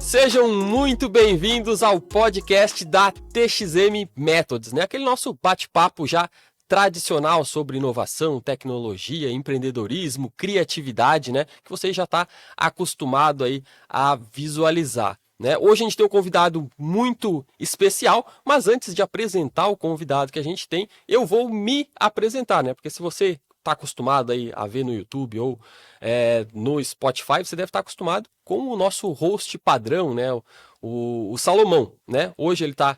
Sejam muito bem-vindos ao podcast da TXM Methods, né? Aquele nosso bate-papo já tradicional sobre inovação, tecnologia, empreendedorismo, criatividade, né? Que você já está acostumado aí a visualizar, né? Hoje a gente tem um convidado muito especial, mas antes de apresentar o convidado que a gente tem, eu vou me apresentar, né? Porque se você está acostumado aí a ver no YouTube ou no Spotify, você deve estar acostumado com o nosso host padrão, né? O Salomão, né? Hoje ele está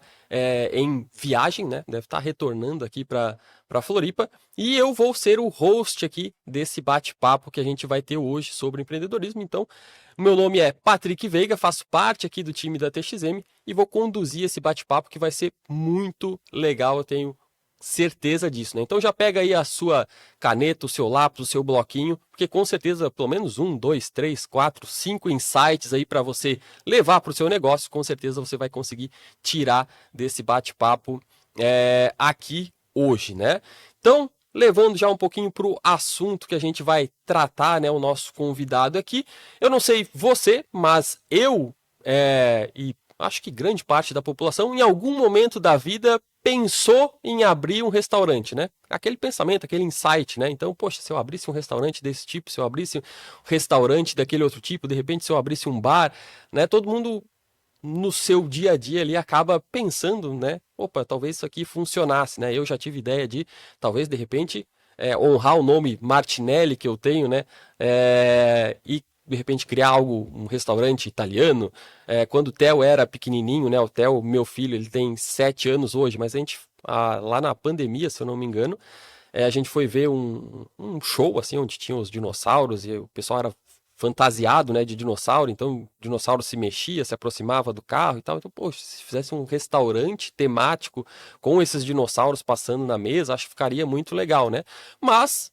em viagem, né? Deve estar retornando aqui para Floripa, e eu vou ser o host aqui desse bate-papo que a gente vai ter hoje sobre empreendedorismo. Então, meu nome é Patrick Veiga, faço parte aqui do time da TXM e vou conduzir esse bate-papo que vai ser muito legal, eu tenho certeza disso, né? Então já pega aí a sua caneta, o seu lápis, o seu bloquinho, porque com certeza pelo menos 1, 2, 3, 4, 5 insights aí para você levar para o seu negócio, com certeza você vai conseguir tirar desse bate-papo aqui hoje, né? Então, levando já um pouquinho para o assunto que a gente vai tratar, né? O nosso convidado aqui, eu não sei você, mas eu e acho que grande parte da população, em algum momento da vida, pensou em abrir um restaurante, né? Aquele pensamento, aquele insight, né? Então, poxa, se eu abrisse um restaurante desse tipo, se eu abrisse um restaurante daquele outro tipo, de repente se eu abrisse um bar, né? Todo mundo no seu dia a dia ali acaba pensando, né? Opa, talvez isso aqui funcionasse, né? Eu já tive ideia de, talvez, de repente, honrar o nome Martinelli que eu tenho, né? E de repente criar um restaurante italiano. Quando o Theo era pequenininho, né? O Theo, meu filho, ele tem 7 anos hoje, mas a gente, lá na pandemia, se eu não me engano, a gente foi ver um show, assim, onde tinha os dinossauros e o pessoal era fantasiado, né, de dinossauro, então o dinossauro se mexia, se aproximava do carro e tal. Então, poxa, se fizesse um restaurante temático com esses dinossauros passando na mesa, acho que ficaria muito legal, né? Mas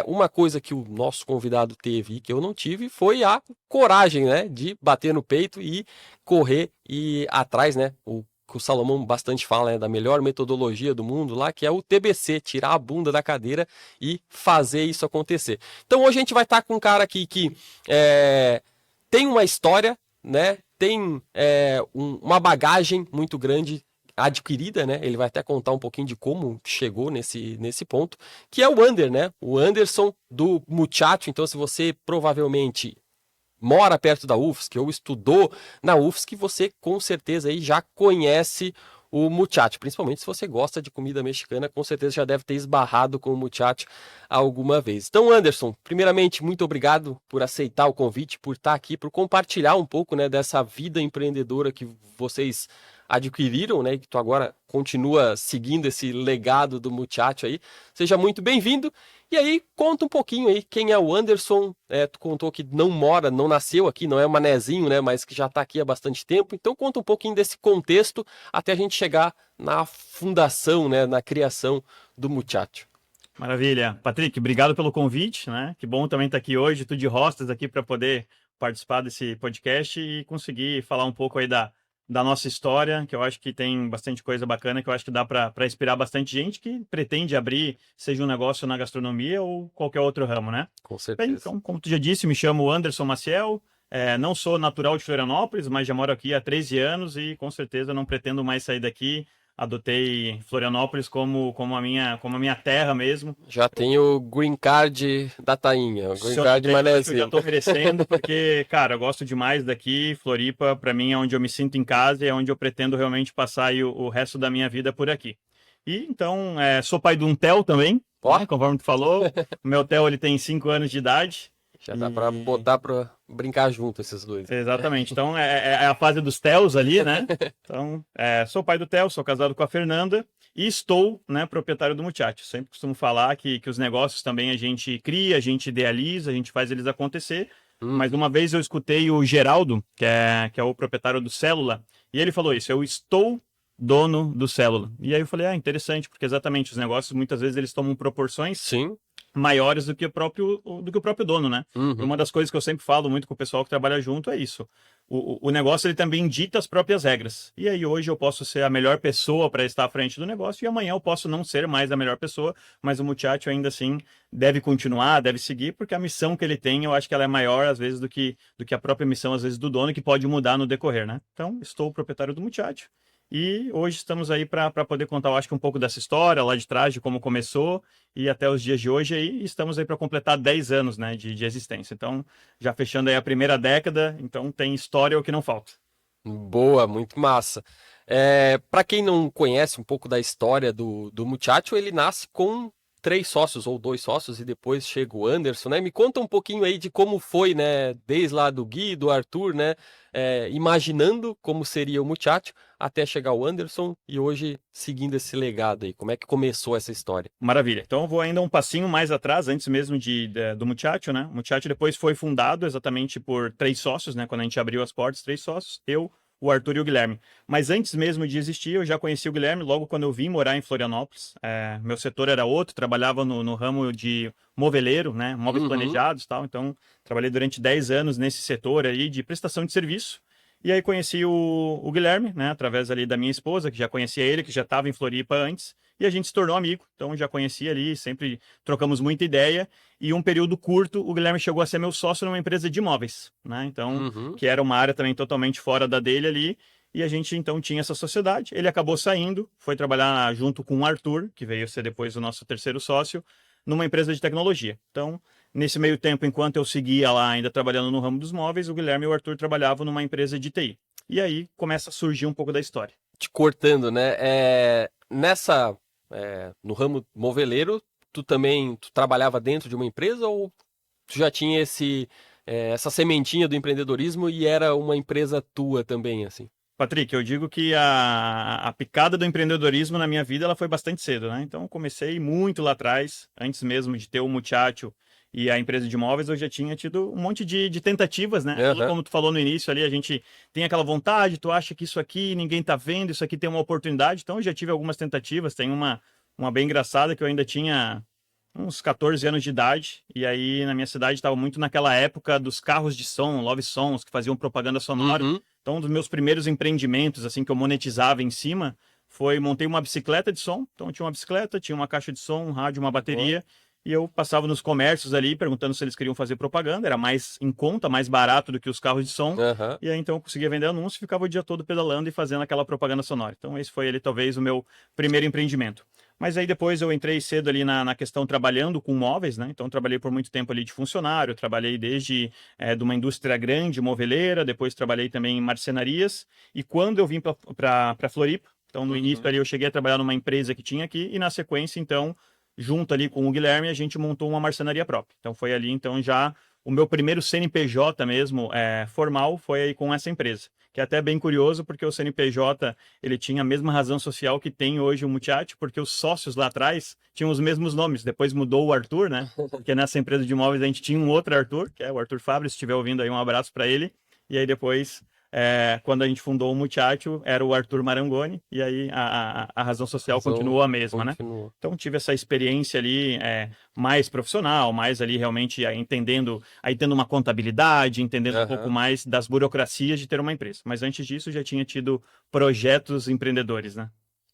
uma coisa que o nosso convidado teve e que eu não tive foi a coragem, né, de bater no peito e correr e ir atrás, né, que o Salomão bastante fala, né, da melhor metodologia do mundo lá, que é o TBC, tirar a bunda da cadeira e fazer isso acontecer. Então hoje a gente vai estar com um cara aqui que tem uma história, né, tem uma bagagem muito grande adquirida, né? Ele vai até contar um pouquinho de como chegou nesse ponto, que é o Ander, né? O Anderson do Muchacho. Então, se você provavelmente mora perto da UFSC ou estudou na UFSC, você com certeza aí já conhece o Muchacho, principalmente se você gosta de comida mexicana, com certeza já deve ter esbarrado com o Muchacho alguma vez. Então, Anderson, primeiramente, muito obrigado por aceitar o convite, por estar aqui, por compartilhar um pouco, né, dessa vida empreendedora que vocês adquiriram, né, e que tu agora continua seguindo esse legado do Muchacho aí. Seja muito bem-vindo. E aí, conta um pouquinho aí quem é o Anderson. Tu contou que não nasceu aqui, não é um manezinho, né, mas que já está aqui há bastante tempo. Então, conta um pouquinho desse contexto até a gente chegar na fundação, né, na criação do Muchacho. Maravilha. Patrick, obrigado pelo convite, né? Que bom também estar aqui hoje, tu de hostas aqui para poder participar desse podcast e conseguir falar um pouco aí da nossa história, que eu acho que tem bastante coisa bacana, que eu acho que dá para inspirar bastante gente que pretende abrir, seja um negócio na gastronomia ou qualquer outro ramo, né? Com certeza. Bem, então, como tu já disse, me chamo Anderson Maciel, não sou natural de Florianópolis, mas já moro aqui há 13 anos e com certeza não pretendo mais sair daqui. Adotei Florianópolis como a minha terra mesmo. Já tenho o green card da Tainha, o green card Eu manezinho. já tô merecendo, porque, cara, eu gosto demais daqui. Floripa, para mim, é onde eu me sinto em casa e é onde eu pretendo realmente passar aí o resto da minha vida por aqui. E, então, sou pai de um Theo também, né, conforme tu falou. O meu Theo, ele tem 5 anos de idade. Já dá para botar para brincar junto esses dois. Exatamente. Então, é a fase dos Theos ali, né? Então, sou pai do Theo, sou casado com a Fernanda e estou, né, proprietário do Muchacho. Sempre costumo falar que os negócios também a gente cria, a gente idealiza, a gente faz eles acontecer. Mas uma vez eu escutei o Geraldo, que é o proprietário do Célula, e ele falou isso: eu estou dono do Célula. E aí eu falei, interessante, porque exatamente os negócios muitas vezes eles tomam proporções. Sim. maiores do que o próprio dono, né? Uhum. Uma das coisas que eu sempre falo muito com o pessoal que trabalha junto é isso. O negócio ele também dita as próprias regras. E aí hoje eu posso ser a melhor pessoa para estar à frente do negócio e amanhã eu posso não ser mais a melhor pessoa, mas o muchacho ainda assim deve continuar, deve seguir, porque a missão que ele tem, eu acho que ela é maior às vezes do que a própria missão às vezes do dono, que pode mudar no decorrer, né? Então, estou o proprietário do muchacho. E hoje estamos aí para poder contar, eu acho que um pouco dessa história lá de trás, de como começou e até os dias de hoje aí. E estamos aí para completar 10 anos, né, de existência. Então, já fechando aí a primeira década, então tem história o que não falta. Boa, muito massa. Para quem não conhece um pouco da história do Muchacho, ele nasce com 3 sócios ou 2 sócios e depois chega o Anderson, né? Me conta um pouquinho aí de como foi, né? Desde lá do Gui, do Arthur, né? Imaginando como seria o Muchacho até chegar o Anderson e hoje seguindo esse legado aí. Como é que começou essa história? Maravilha. Então eu vou ainda um passinho mais atrás, antes mesmo do Muchacho, né? O Muchacho depois foi fundado exatamente por 3 sócios, né? Quando a gente abriu as portas, 3 sócios, eu, o Arthur e o Guilherme. Mas antes mesmo de existir, eu já conheci o Guilherme logo quando eu vim morar em Florianópolis. Meu setor era outro, trabalhava no ramo de moveleiro, né? Móveis Uhum. planejados e tal. Então, trabalhei durante 10 anos nesse setor aí de prestação de serviço. E aí conheci o Guilherme, né? Através ali da minha esposa, que já conhecia ele, que já estava em Floripa antes. E a gente se tornou amigo, então já conhecia ali, sempre trocamos muita ideia. E um período curto, o Guilherme chegou a ser meu sócio numa empresa de imóveis, né? Então, Uhum. que era uma área também totalmente fora da dele ali. E a gente então tinha essa sociedade. Ele acabou saindo, foi trabalhar junto com o Arthur, que veio ser depois o nosso terceiro sócio, numa empresa de tecnologia. Então, nesse meio tempo, enquanto eu seguia lá ainda trabalhando no ramo dos móveis, o Guilherme e o Arthur trabalhavam numa empresa de TI. E aí começa a surgir um pouco da história. Te cortando, né? No ramo moveleiro, tu trabalhava dentro de uma empresa ou tu já tinha essa sementinha do empreendedorismo e era uma empresa tua também, assim? Patrick, eu digo que a picada do empreendedorismo na minha vida ela foi bastante cedo, né? Então, eu comecei muito lá atrás, antes mesmo de ter o Muchacho e a empresa de imóveis, eu já tinha tido um monte de tentativas, né? Aquilo Aham. como tu falou no início ali, a gente tem aquela vontade, tu acha que isso aqui ninguém tá vendo, isso aqui tem uma oportunidade. Então, eu já tive algumas tentativas, tem uma bem engraçada que eu ainda tinha uns 14 anos de idade, e aí na minha cidade estava muito naquela época dos carros de som, Love Sons, que faziam propaganda sonora. Uhum. Então, um dos meus primeiros empreendimentos, assim, que eu monetizava em cima, foi montei uma bicicleta de som. Então, eu tinha uma bicicleta, tinha uma caixa de som, um rádio, uma Boa. bateria, e eu passava nos comércios ali, perguntando se eles queriam fazer propaganda. Era mais em conta, mais barato do que os carros de som. Aham. E aí, então, eu conseguia vender anúncio e ficava o dia todo pedalando e fazendo aquela propaganda sonora. Então, esse foi, ele, talvez, o meu primeiro empreendimento. Mas aí depois eu entrei cedo ali na questão trabalhando com móveis, né? Então trabalhei por muito tempo ali de funcionário, trabalhei desde de uma indústria grande, moveleira, depois trabalhei também em marcenarias. E quando eu vim para Floripa, então no início Uhum. ali eu cheguei a trabalhar numa empresa que tinha aqui e na sequência então, junto ali com o Guilherme, a gente montou uma marcenaria própria. Então foi ali então já o meu primeiro CNPJ mesmo formal foi aí com essa empresa. Que é até bem curioso, porque o CNPJ ele tinha a mesma razão social que tem hoje o Muchacho, porque os sócios lá atrás tinham os mesmos nomes. Depois mudou o Arthur, né? Porque nessa empresa de imóveis a gente tinha um outro Arthur, que é o Arthur Fabri, se estiver ouvindo aí, um abraço para ele. E aí depois, quando a gente fundou o Muchacho, era o Arthur Marangoni, e aí a razão social Razão continuou a mesma, né? continua. Então tive essa experiência ali mais profissional, mais ali realmente entendendo, aí tendo uma contabilidade, entendendo um pouco Aham. mais das burocracias de ter uma empresa. Mas antes disso já tinha tido projetos empreendedores, né?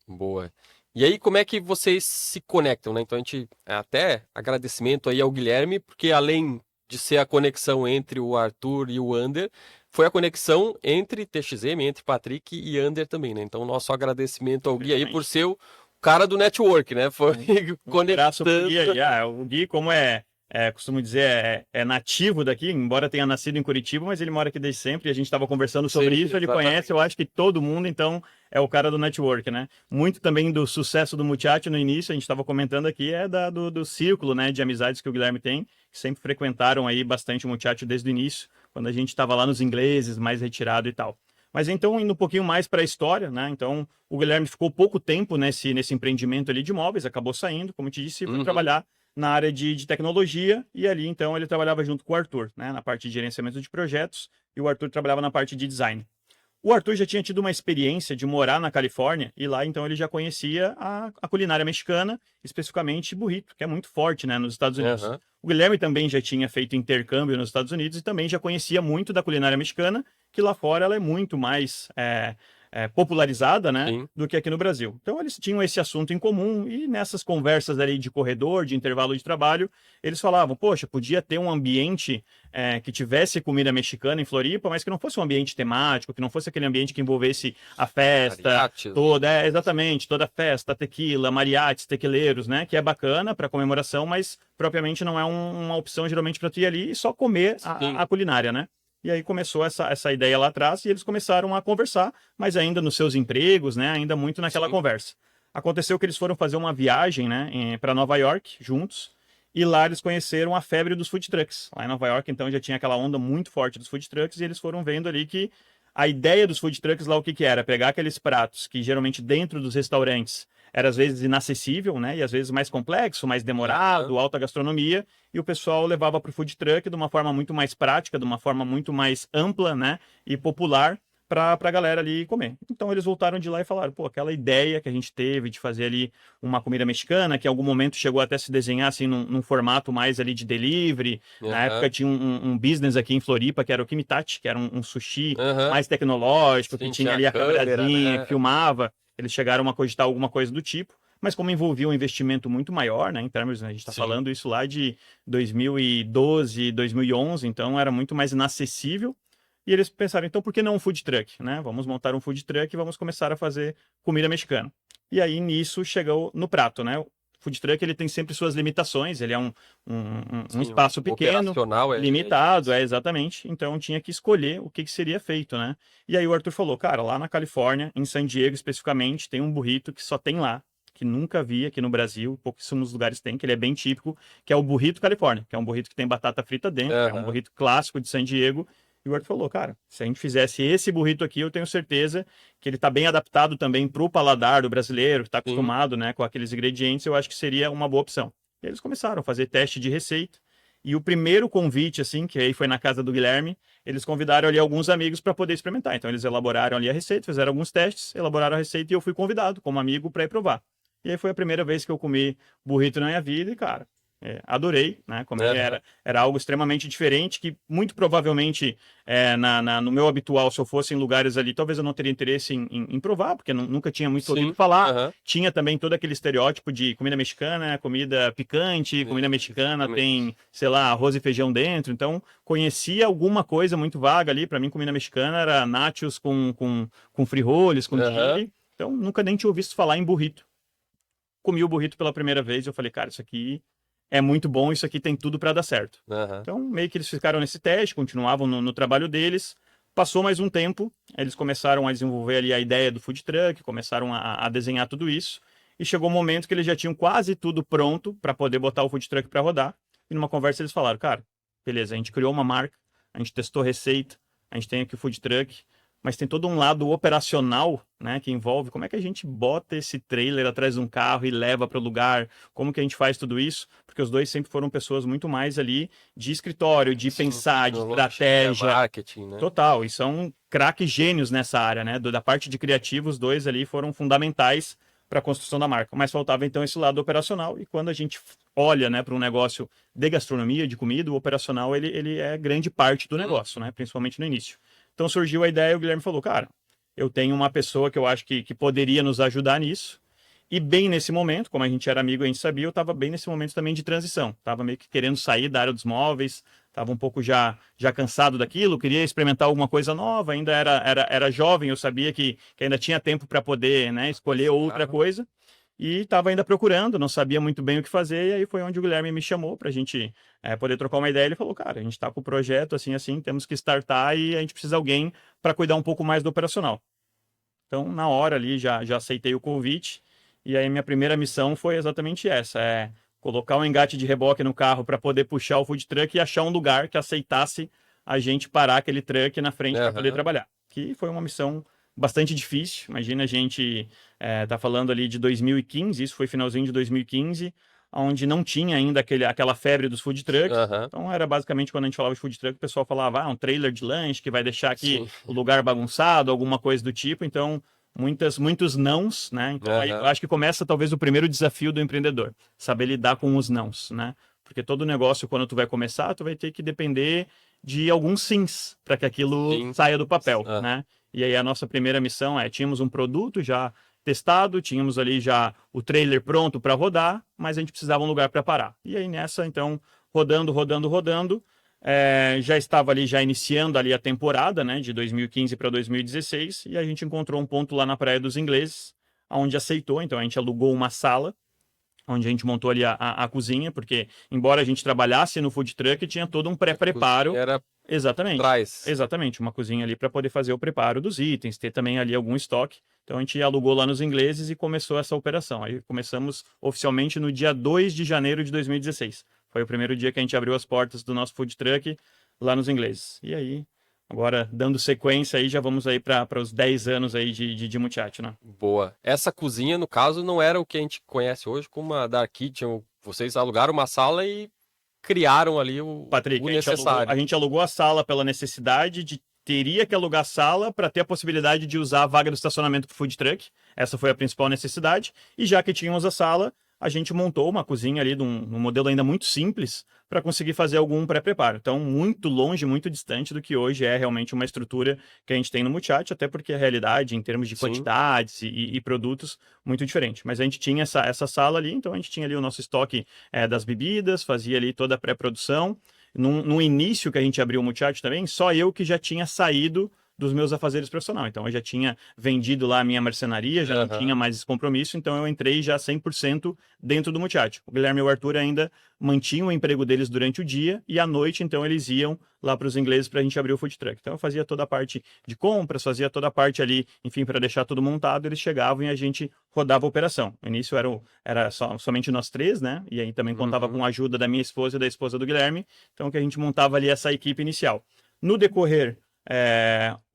Boa. E aí, como é que vocês se conectam, né? Então, a gente até agradecimento aí ao Guilherme, porque além de ser a conexão entre o Arthur e o Ander, foi a conexão entre TXM, entre Patrick e Ander também, né? Então, nosso agradecimento ao Gui aí por Perfeitamente. ser o cara do network, né? Foi Um abraço pro Gui conectando. aí. O Gui, como costumo dizer, é nativo daqui, embora tenha nascido em Curitiba, mas ele mora aqui desde sempre. E a gente estava conversando sobre Sim, isso. Ele conhece, exatamente. eu acho que todo mundo, então é o cara do network, né? Muito também do sucesso do Muchacho no início, a gente estava comentando aqui, do círculo, né, de amizades que o Guilherme tem, que sempre frequentaram aí bastante o Muchacho desde o início, quando a gente estava lá nos ingleses, mais retirado e tal. Mas então, indo um pouquinho mais para a história, né? Então, o Guilherme ficou pouco tempo nesse empreendimento ali de imóveis, acabou saindo, como eu te disse, e foi Uhum. trabalhar na área de tecnologia, e ali, então, ele trabalhava junto com o Arthur, né? Na parte de gerenciamento de projetos, e o Arthur trabalhava na parte de design. O Arthur já tinha tido uma experiência de morar na Califórnia e lá então ele já conhecia a culinária mexicana, especificamente burrito, que é muito forte, né, nos Estados Unidos. Aham. O Guilherme também já tinha feito intercâmbio nos Estados Unidos e também já conhecia muito da culinária mexicana, que lá fora ela é muito mais popularizada, né, Sim. do que aqui no Brasil. Então eles tinham esse assunto em comum e nessas conversas ali de corredor, de intervalo de trabalho, eles falavam, poxa, podia ter um ambiente que tivesse comida mexicana em Floripa, mas que não fosse um ambiente temático, que não fosse aquele ambiente que envolvesse a festa Mariachis. toda, exatamente, toda a festa, tequila, mariachis, tequileiros, né, que é bacana para comemoração, mas propriamente não é uma opção geralmente para tu ir ali e só comer Sim. a culinária, né? E aí começou essa ideia lá atrás e eles começaram a conversar, mas ainda nos seus empregos, né, ainda muito naquela Sim. conversa. Aconteceu que eles foram fazer uma viagem, né, para Nova York juntos. E lá eles conheceram a febre dos food trucks. Lá em Nova York, então, já tinha aquela onda muito forte dos food trucks e eles foram vendo ali que a ideia dos food trucks lá o que que era? Pegar aqueles pratos que geralmente dentro dos restaurantes era às vezes inacessível, né? E às vezes mais complexo, mais demorado, alta gastronomia, e o pessoal levava para o food truck de uma forma muito mais prática, de uma forma muito mais ampla, né? E popular para a galera ali comer. Então eles voltaram de lá e falaram, pô, aquela ideia que a gente teve de fazer ali uma comida mexicana, que em algum momento chegou até a se desenhar assim num formato mais ali de delivery. Na época tinha um business aqui em Floripa, que era o Kimitachi, que era um sushi Aham. mais tecnológico, que Sim, tinha tinha ali a câmera, câmerazinha, né? que filmava. Eles chegaram a cogitar alguma coisa do tipo. Mas como envolvia um investimento muito maior, né, em termos, a gente está Sim. falando isso lá de 2012, 2011, então era muito mais inacessível. E eles pensaram, então por que não um food truck, né? Vamos montar um food truck e vamos começar a fazer comida mexicana. E aí nisso chegou no prato, né? O food truck ele tem sempre suas limitações, ele é um Sim, espaço o pequeno, operacional limitado, difícil. exatamente. Então tinha que escolher o que seria feito, né? E aí o Arthur falou, cara, lá na Califórnia, em San Diego especificamente, tem um burrito que só tem lá, que nunca vi aqui no Brasil, pouquíssimos lugares tem, que ele é bem típico, que é o burrito Califórnia, que é um burrito que tem batata frita dentro, é um Aham. burrito clássico de San Diego. E o Arthur falou, cara, se a gente fizesse esse burrito aqui, eu tenho certeza que ele está bem adaptado também para o paladar do brasileiro, que está Sim. acostumado, né, com aqueles ingredientes, eu acho que seria uma boa opção. E eles começaram a fazer teste de receita. E o primeiro convite, assim, que aí foi na casa do Guilherme, eles convidaram ali alguns amigos para poder experimentar. Então eles elaboraram ali a receita, fizeram alguns testes, elaboraram a receita e eu fui convidado como amigo para ir provar. E aí foi a primeira vez que eu comi burrito na minha vida e, cara, adorei, né? Comer Aham. era algo extremamente diferente que muito provavelmente no meu habitual, se eu fosse em lugares ali, talvez eu não teria interesse em provar, porque nunca tinha muito ouvido Sim. falar. Aham. Tinha também todo aquele estereótipo de comida mexicana, comida picante, comida mexicana Exatamente. tem, sei lá, arroz e feijão dentro. Então, conhecia alguma coisa muito vaga ali. Para mim, comida mexicana era nachos com frijoles, com Aham. chile. Então, nunca nem tinha ouvido falar em burrito. Comi o burrito pela primeira vez e eu falei, cara, isso aqui é muito bom, isso aqui tem tudo para dar certo. Aham. Então, meio que eles ficaram nesse teste, continuavam no trabalho deles. Passou mais um tempo, eles começaram a desenvolver ali a ideia do food truck, começaram a desenhar tudo isso. E chegou um momento que eles já tinham quase tudo pronto para poder botar o food truck para rodar. E numa conversa eles falaram, cara, beleza, a gente criou uma marca, a gente testou receita, a gente tem aqui o food truck, mas tem todo um lado operacional, né, que envolve como é que a gente bota esse trailer atrás de um carro e leva para o lugar, como que a gente faz tudo isso, porque os dois sempre foram pessoas muito mais ali de escritório, de Sim, pensar, de tecnologia, estratégia, marketing, né? total, e são craques gênios nessa área, né, da parte de criativo, os dois ali foram fundamentais para a construção da marca, mas faltava então esse lado operacional, e quando a gente olha, né, para um negócio de gastronomia, de comida, o operacional, ele é grande parte do negócio, né, principalmente no início. Então surgiu a ideia e o Guilherme falou, cara, eu tenho uma pessoa que eu acho que poderia nos ajudar nisso. E bem nesse momento, como a gente era amigo, a gente sabia, eu estava bem nesse momento também de transição. Estava meio que querendo sair da área dos móveis, estava um pouco já cansado daquilo, queria experimentar alguma coisa nova, ainda era jovem, eu sabia que ainda tinha tempo para poder, né, escolher outra coisa. E estava ainda procurando, não sabia muito bem o que fazer, e aí foi onde o Guilherme me chamou para a gente poder trocar uma ideia. Ele falou, cara, a gente está com o projeto assim, assim, temos que startar e a gente precisa de alguém para cuidar um pouco mais do operacional. Então, na hora ali, já aceitei o convite, e aí minha primeira missão foi exatamente essa, colocar um engate de reboque no carro para poder puxar o food truck e achar um lugar que aceitasse a gente parar aquele truck na frente para poder Aham. trabalhar. Que foi uma missão bastante difícil. Imagina a gente tá falando ali de 2015, isso foi finalzinho de 2015. onde não tinha ainda aquela febre dos food trucks. Aham. Então era basicamente quando a gente falava de food truck, o pessoal falava, um trailer de lanche que vai deixar aqui Sim. o lugar bagunçado, alguma coisa do tipo. Então, muitos nãos, né? Então aí eu Aham. acho que começa talvez o primeiro desafio do empreendedor, saber lidar com os nãos, né? Porque todo negócio, quando tu vai começar, tu vai ter que depender de alguns sims para que aquilo Sim. saia do papel, Ah. né? E aí a nossa primeira missão tínhamos um produto já testado, tínhamos ali já o trailer pronto para rodar, mas a gente precisava de um lugar para parar. E aí nessa, então, rodando, já estava ali já iniciando ali a temporada, né, de 2015 para 2016, e a gente encontrou um ponto lá na Praia dos Ingleses, onde aceitou, então a gente alugou uma sala, onde a gente montou ali a cozinha, porque embora a gente trabalhasse no food truck, tinha todo um pré-preparo. Era Exatamente. atrás. Exatamente, uma cozinha ali para poder fazer o preparo dos itens, ter também ali algum estoque. Então a gente alugou lá nos Ingleses e começou essa operação. Aí começamos oficialmente no dia 2 de janeiro de 2016. Foi o primeiro dia que a gente abriu as portas do nosso food truck lá nos Ingleses. E aí, agora dando sequência aí, já vamos aí para os 10 anos aí de Muchacho, né? Boa. Essa cozinha, no caso, não era o que a gente conhece hoje como uma dark kitchen. Vocês alugaram uma sala e criaram ali Patrick, o necessário. a gente alugou a sala pela necessidade de teria que alugar a sala para ter a possibilidade de usar a vaga do estacionamento para o food truck. Essa foi a principal necessidade. E já que tínhamos a sala, a gente montou uma cozinha ali num modelo ainda muito simples para conseguir fazer algum pré-preparo. Então, muito longe, muito distante do que hoje é realmente uma estrutura que a gente tem no Muchacho, até porque a realidade, em termos de Sim. quantidades e produtos, muito diferente. Mas a gente tinha essa sala ali, então a gente tinha ali o nosso estoque das bebidas, fazia ali toda a pré-produção. No início que a gente abriu o Muchacho também, só eu que já tinha saído dos meus afazeres profissionais. Então, eu já tinha vendido lá a minha marcenaria, já não tinha mais esse compromisso, então eu entrei já 100% dentro do Muchacho. O Guilherme e o Arthur ainda mantinham o emprego deles durante o dia e à noite, então, eles iam lá para os ingleses para a gente abrir o food truck. Então, eu fazia toda a parte de compras, fazia toda a parte ali, enfim, para deixar tudo montado, eles chegavam e a gente rodava a operação. No início era somente nós três, né? E aí também contava com a ajuda da minha esposa e da esposa do Guilherme, então que a gente montava ali essa equipe inicial. No decorrer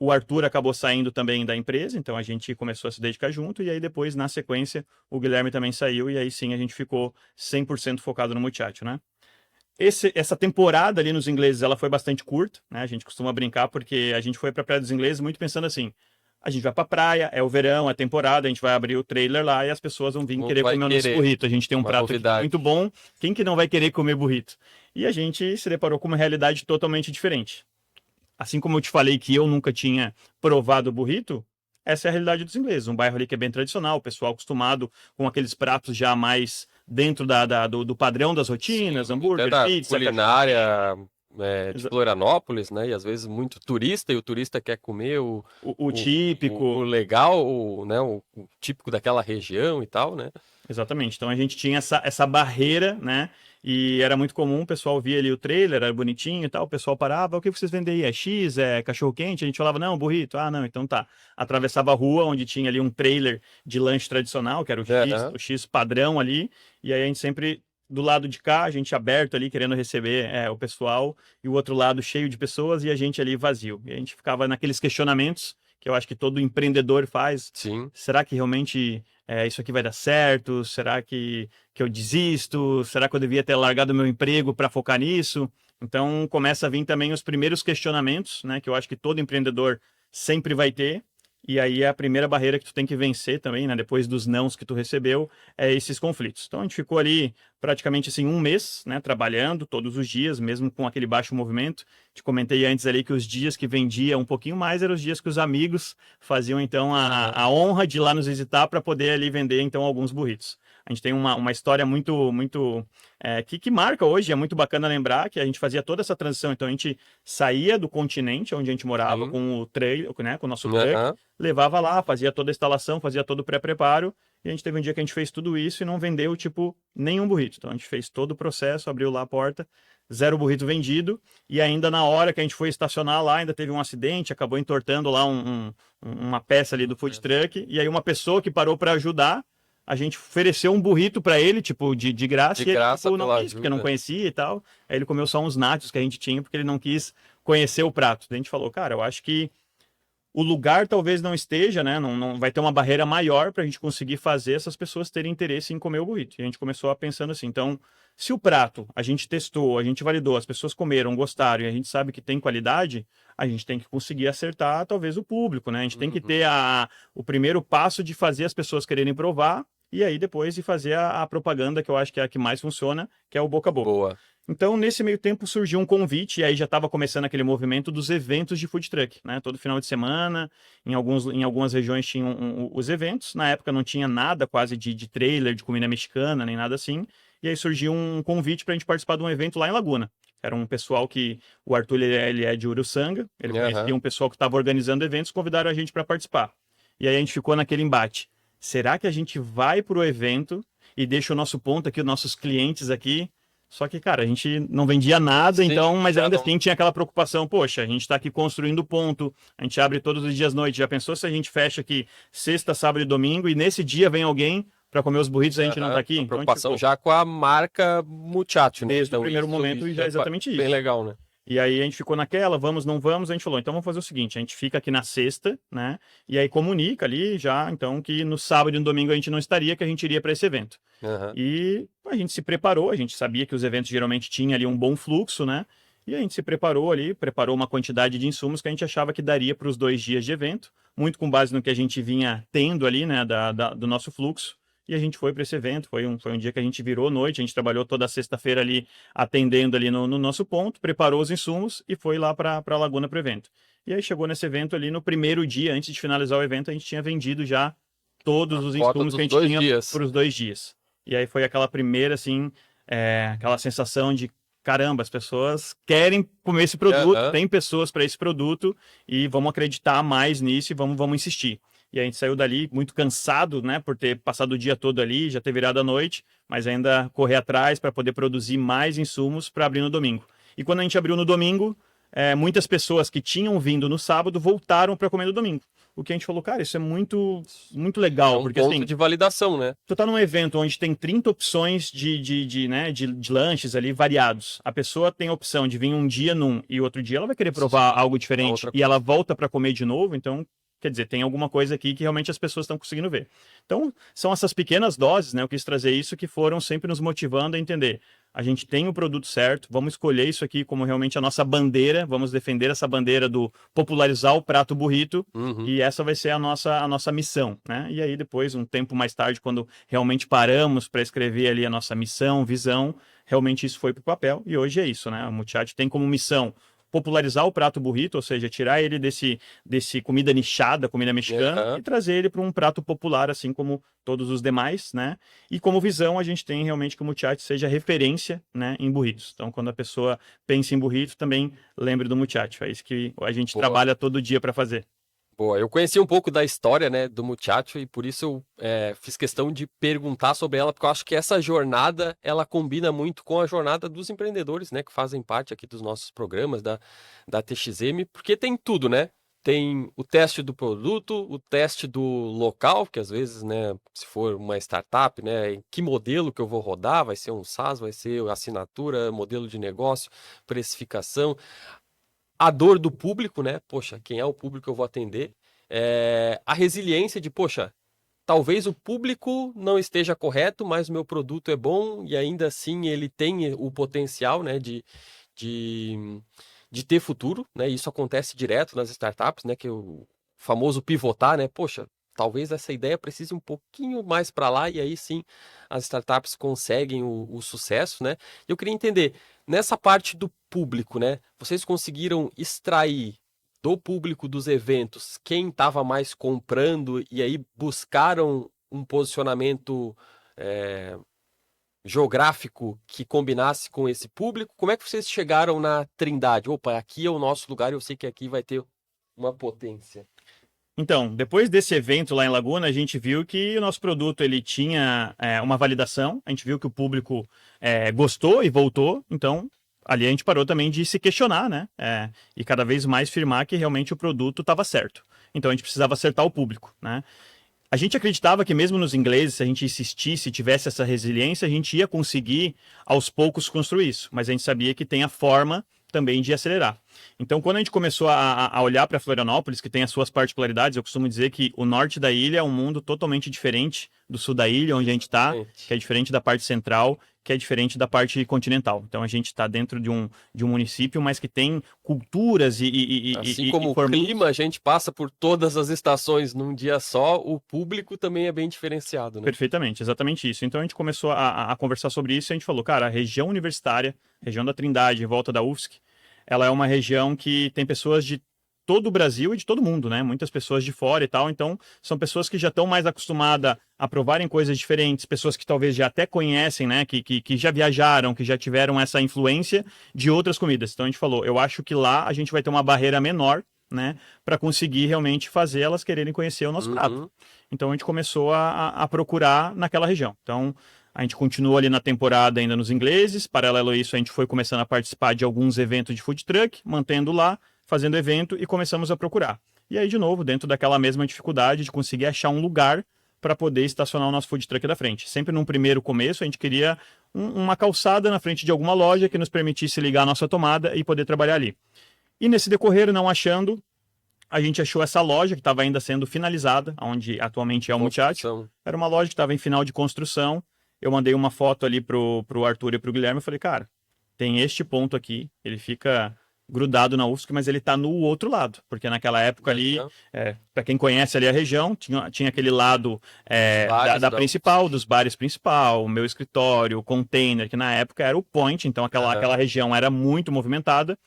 o Arthur acabou saindo também da empresa, então a gente começou a se dedicar junto, e aí depois, na sequência, o Guilherme também saiu, e aí sim a gente ficou 100% focado no Muchacho, né? Essa temporada ali nos ingleses, ela foi bastante curta, né? A gente costuma brincar porque a gente foi para a Praia dos Ingleses muito pensando assim, a gente vai para a praia, é o verão, é temporada, a gente vai abrir o trailer lá e as pessoas vão vir querer comer o nosso burrito. A gente tem um prato aqui muito bom, quem que não vai querer comer burrito? E a gente se deparou com uma realidade totalmente diferente. Assim como eu te falei que eu nunca tinha provado o burrito, essa é a realidade dos ingleses. Um bairro ali que é bem tradicional, o pessoal acostumado com aqueles pratos já mais dentro do padrão das rotinas, Sim, hambúrguer, da pizza, culinária de Florianópolis, né? E às vezes muito turista, e o turista quer comer o típico. O legal, o típico daquela região e tal, né? Exatamente. Então a gente tinha essa barreira, né? E era muito comum, o pessoal via ali o trailer, era bonitinho e tal, o pessoal parava, o que vocês vendem aí? É X, é cachorro-quente? A gente falava, não, burrito. Ah, não, então tá. Atravessava a rua, onde tinha ali um trailer de lanche tradicional, que era o X padrão ali, e aí a gente sempre, do lado de cá, a gente aberto ali, querendo receber o pessoal, e o outro lado cheio de pessoas, e a gente ali vazio. E a gente ficava naqueles questionamentos, que eu acho que todo empreendedor faz. Sim. Será que realmente isso aqui vai dar certo? Será que eu desisto? Será que eu devia ter largado meu emprego para focar nisso? Então começa a vir também os primeiros questionamentos, né? Que eu acho que todo empreendedor sempre vai ter. E aí é a primeira barreira que tu tem que vencer também, né? Depois dos nãos que tu recebeu, esses conflitos. Então a gente ficou ali praticamente assim um mês, né? Trabalhando todos os dias, mesmo com aquele baixo movimento. Te comentei antes ali que os dias que vendia um pouquinho mais eram os dias que os amigos faziam então a honra de ir lá nos visitar para poder ali vender então alguns burritos. A gente tem uma história muito que marca hoje, é muito bacana lembrar que a gente fazia toda essa transição. Então a gente saía do continente onde a gente morava com o trailer, né, com o nosso truck, levava lá, fazia toda a instalação, fazia todo o pré-preparo, e a gente teve um dia que a gente fez tudo isso e não vendeu, tipo, nenhum burrito. Então a gente fez todo o processo, abriu lá a porta, 0 burrito vendido, e ainda na hora que a gente foi estacionar lá, ainda teve um acidente, acabou entortando lá uma peça ali do food truck, e aí uma pessoa que parou para ajudar, a gente ofereceu um burrito para ele, tipo, de graça, De graça, e ele não quis, porque não conhecia e tal. Aí ele comeu só uns nachos que a gente tinha, porque ele não quis conhecer o prato. Daí a gente falou, cara, eu acho que O lugar talvez não esteja, né? Não vai ter uma barreira maior para a gente conseguir fazer essas pessoas terem interesse em comer o burrito. E a gente começou a pensando assim, então, se o prato a gente testou, a gente validou, as pessoas comeram, gostaram e a gente sabe que tem qualidade, a gente tem que conseguir acertar talvez o público, né? A gente tem que ter o primeiro passo de fazer as pessoas quererem provar e aí depois de fazer a propaganda, que eu acho que é a que mais funciona, que é o boca a boca. Boa. Então, nesse meio tempo, surgiu um convite, e aí já estava começando aquele movimento dos eventos de food truck, né? Todo final de semana, em algumas regiões tinham os eventos. Na época não tinha nada quase de trailer, de comida mexicana, nem nada assim. E aí surgiu um convite para a gente participar de um evento lá em Laguna. Era um pessoal que... O Arthur, ele é de Uruçanga, ele conhecia um pessoal que estava organizando eventos, convidaram a gente para participar. E aí a gente ficou naquele embate. Será que a gente vai para o evento e deixa o nosso ponto aqui, os nossos clientes aqui... Só que, cara, a gente não vendia nada, então, mas ainda assim tinha aquela preocupação, poxa, a gente está aqui construindo ponto, a gente abre todos os dias à noite, já pensou se a gente fecha aqui sexta, sábado e domingo, e nesse dia vem alguém para comer os burritos e a gente não está aqui? A Então, preocupação já com a marca Muchacho, né? Desde então, o primeiro momento, já é exatamente isso. Bem legal, né? E aí a gente ficou naquela, vamos, não vamos, a gente falou, então vamos fazer o seguinte, a gente fica aqui na sexta, né, e aí comunica ali já, então, que no sábado e no domingo a gente não estaria, que a gente iria para esse evento. E a gente se preparou, a gente sabia que os eventos geralmente tinham ali um bom fluxo, né, e a gente se preparou ali, preparou uma quantidade de insumos que a gente achava que daria para os 2 dias de evento, muito com base no que a gente vinha tendo ali, né, do nosso fluxo. E a gente foi para esse evento, foi um dia que a gente virou noite, a gente trabalhou toda a sexta-feira ali, atendendo ali no nosso ponto, preparou os insumos e foi lá para a Laguna para o evento. E aí chegou nesse evento ali, no primeiro dia, antes de finalizar o evento, a gente tinha vendido já todos os insumos que a gente tinha para os 2 dias. E aí foi aquela primeira, assim, aquela sensação de, caramba, as pessoas querem comer esse produto, tem pessoas para esse produto e vamos acreditar mais nisso e vamos insistir. E a gente saiu dali muito cansado, né, por ter passado o dia todo ali, já ter virado a noite, mas ainda correr atrás para poder produzir mais insumos para abrir no domingo. E quando a gente abriu no domingo, muitas pessoas que tinham vindo no sábado voltaram para comer no domingo. O que a gente falou, cara, isso é muito, muito legal. É porque ponto assim, de validação, né? Tu tá num evento onde tem 30 opções de lanches ali variados. A pessoa tem a opção de vir um dia num e outro dia ela vai querer provar algo diferente e ela volta para comer de novo, então... Quer dizer, tem alguma coisa aqui que realmente as pessoas estão conseguindo ver. Então, são essas pequenas doses, né? Eu quis trazer isso que foram sempre nos motivando a entender. A gente tem o produto certo, vamos escolher isso aqui como realmente a nossa bandeira, vamos defender essa bandeira do popularizar o prato burrito, e essa vai ser a nossa missão, né? E aí depois, um tempo mais tarde, quando realmente paramos para escrever ali a nossa missão, visão, realmente isso foi para o papel, e hoje é isso, né? A Muchacho tem como missão popularizar o prato burrito, ou seja, tirar ele desse comida nichada, comida mexicana, e trazer ele para um prato popular, assim como todos os demais, né? E como visão, a gente tem realmente que o Muchacho seja referência, né, em burritos. Então, quando a pessoa pensa em burrito, também lembre do Muchacho. É isso que a gente trabalha todo dia para fazer. Boa, eu conheci um pouco da história, né, do Muchacho e por isso eu fiz questão de perguntar sobre ela, porque eu acho que essa jornada, ela combina muito com a jornada dos empreendedores, né, que fazem parte aqui dos nossos programas da TXM, porque tem tudo, né? Tem o teste do produto, o teste do local, que às vezes, né, se for uma startup, né, em que modelo que eu vou rodar, vai ser um SaaS, vai ser assinatura, modelo de negócio, precificação... A dor do público, né? Poxa, quem é o público que eu vou atender? A resiliência de, poxa, talvez o público não esteja correto, mas o meu produto é bom e ainda assim ele tem o potencial, né, de ter futuro, né? Isso acontece direto nas startups, né? Que o famoso pivotar, né? Poxa, talvez essa ideia precise um pouquinho mais para lá e aí sim as startups conseguem o sucesso, né? Eu queria entender, nessa parte do público, né? Vocês conseguiram extrair do público dos eventos quem estava mais comprando e aí buscaram um posicionamento geográfico que combinasse com esse público? Como é que vocês chegaram na Trindade? Opa, aqui é o nosso lugar, eu sei que aqui vai ter uma potência. Então, depois desse evento lá em Laguna, a gente viu que o nosso produto ele tinha uma validação, a gente viu que o público gostou e voltou, então ali a gente parou também de se questionar, né? E cada vez mais firmar que realmente o produto estava certo. Então a gente precisava acertar o público, né? A gente acreditava que mesmo nos ingleses, se a gente insistisse, tivesse essa resiliência, a gente ia conseguir aos poucos construir isso, mas a gente sabia que tem a forma também de acelerar. Então, quando a gente começou a olhar para Florianópolis, que tem as suas particularidades, eu costumo dizer que o norte da ilha é um mundo totalmente diferente do sul da ilha, onde a gente está, que é diferente da parte central, que é diferente da parte continental. Então, a gente está dentro de um município, mas que tem culturas Assim como o clima, a gente passa por todas as estações num dia só, o público também é bem diferenciado, né? Perfeitamente, exatamente isso. Então, a gente começou a conversar sobre isso e a gente falou, cara, a região universitária, região da Trindade, em volta da UFSC, ela é uma região que tem pessoas de todo o Brasil e de todo mundo, né? Muitas pessoas de fora e tal. Então, são pessoas que já estão mais acostumadas a provarem coisas diferentes, pessoas que talvez já até conhecem, né? Que já viajaram, que já tiveram essa influência de outras comidas. Então, a gente falou, eu acho que lá a gente vai ter uma barreira menor, né? Para conseguir realmente fazer elas quererem conhecer o nosso prato. Então, a gente começou a procurar naquela região. Então, a gente continuou ali na temporada ainda nos ingleses. Paralelo a isso, a gente foi começando a participar de alguns eventos de food truck, mantendo lá, fazendo evento e começamos a procurar. E aí, de novo, dentro daquela mesma dificuldade de conseguir achar um lugar para poder estacionar o nosso food truck da frente. Sempre num primeiro começo, a gente queria uma calçada na frente de alguma loja que nos permitisse ligar a nossa tomada e poder trabalhar ali. E nesse decorrer, não achando, a gente achou essa loja que estava ainda sendo finalizada, onde atualmente é o Muchacho. Era uma loja que estava em final de construção. Eu mandei uma foto ali pro Arthur e pro Guilherme e falei, cara, tem este ponto aqui, ele fica grudado na UFSC, mas ele tá no outro lado, porque naquela época ali, para quem conhece ali a região, tinha aquele lado da principal, dos bares principal, o meu escritório, o container, que na época era o point, então aquela região era muito movimentada.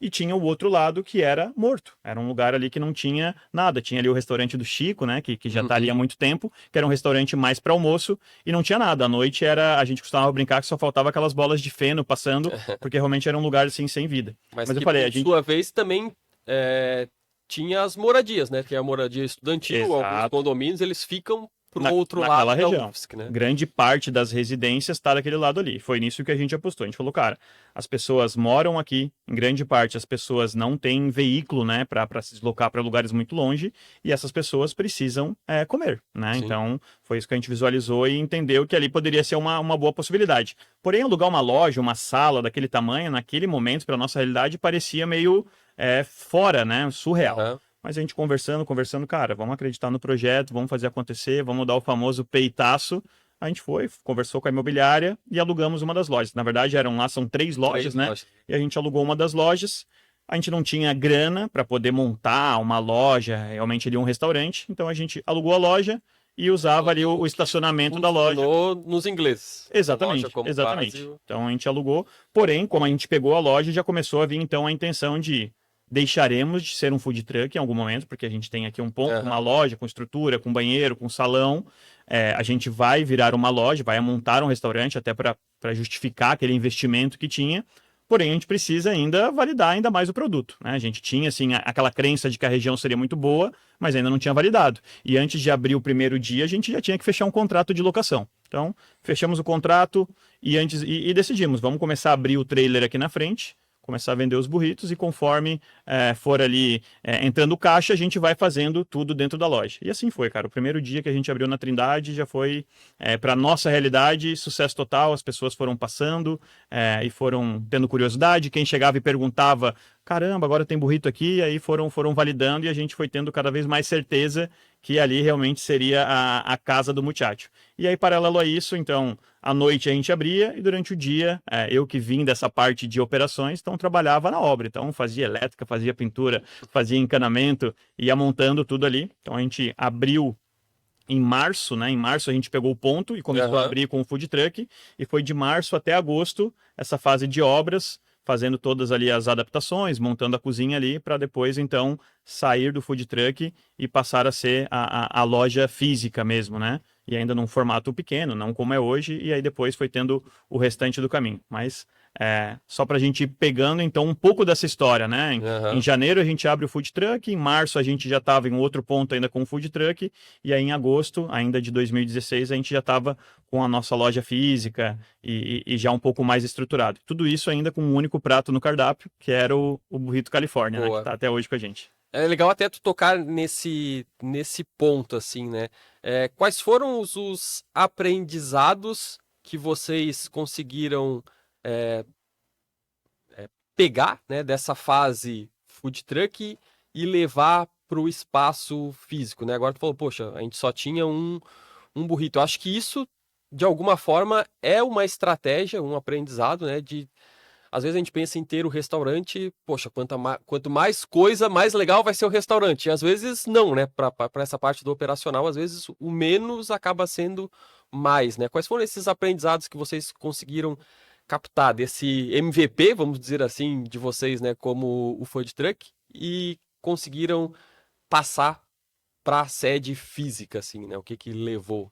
E tinha o outro lado que era morto. Era um lugar ali que não tinha nada. Tinha ali o restaurante do Chico, né? Que já tá ali há muito tempo, que era um restaurante mais para almoço e não tinha nada. À noite a gente costumava brincar que só faltava aquelas bolas de feno passando, porque realmente era um lugar assim sem vida. Mas eu falei, por sua vez também tinha as moradias, né? Que é a moradia estudantil, alguns condomínios, eles ficam pro outro lado da região. UFSC, né? Grande parte das residências está daquele lado ali. Foi nisso que a gente apostou. A gente falou, cara, as pessoas moram aqui, em grande parte as pessoas não têm veículo, né, para se deslocar para lugares muito longe, e essas pessoas precisam comer, né? Sim. Então, foi isso que a gente visualizou e entendeu que ali poderia ser uma boa possibilidade. Porém, alugar uma loja, uma sala daquele tamanho, naquele momento, para nossa realidade, parecia meio fora, né? Surreal. Uhum. Mas a gente conversando, cara, vamos acreditar no projeto, vamos fazer acontecer, vamos dar o famoso peitaço. A gente foi, conversou com a imobiliária e alugamos uma das lojas. Na verdade, são 3 lojas, né? E a gente alugou uma das lojas. A gente não tinha grana para poder montar uma loja, realmente ali um restaurante. Então a gente alugou a loja e usava ali o estacionamento da loja. Nos ingleses. Exatamente. Então a gente alugou. Porém, como a gente pegou a loja, já começou a vir então a intenção de deixaremos de ser um food truck em algum momento, porque a gente tem aqui um ponto, uma loja com estrutura, com banheiro, com salão. A gente vai virar uma loja, vai montar um restaurante até para justificar aquele investimento que tinha. Porém, a gente precisa ainda validar ainda mais o produto, né? A gente tinha, assim, aquela crença de que a região seria muito boa, mas ainda não tinha validado. E antes de abrir o primeiro dia, a gente já tinha que fechar um contrato de locação. Então, fechamos o contrato e decidimos, vamos começar a abrir o trailer aqui na frente, começar a vender os burritos e conforme for ali entrando caixa, a gente vai fazendo tudo dentro da loja. E assim foi, cara. O primeiro dia que a gente abriu na Trindade já foi, para nossa realidade, sucesso total. As pessoas foram passando e foram tendo curiosidade. Quem chegava e perguntava, caramba, agora tem burrito aqui, e aí foram validando e a gente foi tendo cada vez mais certeza que ali realmente seria a casa do Muchacho. E aí, paralelo a isso, então, à noite a gente abria e durante o dia, eu que vim dessa parte de operações, então trabalhava na obra. Então, fazia elétrica, fazia pintura, fazia encanamento, ia montando tudo ali. Então, a gente abriu em março, né? Em março a gente pegou o ponto e começou a abrir com o food truck. E foi de março até agosto essa fase de obras, fazendo todas ali as adaptações, montando a cozinha ali, para depois, então, sair do food truck e passar a ser a loja física mesmo, né? E ainda num formato pequeno, não como é hoje, e aí depois foi tendo o restante do caminho. Mas só para a gente ir pegando, então, um pouco dessa história, né? Em janeiro a gente abre o food truck, em março a gente já estava em outro ponto ainda com o food truck, e aí em agosto, ainda de 2016, a gente já estava com a nossa loja física e já um pouco mais estruturado. Tudo isso ainda com um único prato no cardápio, que era o Burrito Califórnia, né? Que está até hoje com a gente. É legal até tu tocar nesse ponto, assim, né? Quais foram os aprendizados que vocês conseguiram pegar, né, dessa fase food truck e levar para o espaço físico, né? Agora tu falou, poxa, a gente só tinha um burrito. Eu acho que isso, de alguma forma, é uma estratégia, um aprendizado, né? Às vezes a gente pensa em ter o restaurante, poxa, quanto mais coisa, mais legal vai ser o restaurante. E às vezes não, né? Para essa parte do operacional, às vezes o menos acaba sendo mais, né? Quais foram esses aprendizados que vocês conseguiram captar desse MVP, vamos dizer assim, de vocês, né? Como o food truck, e conseguiram passar para a sede física, assim, né? O que levou?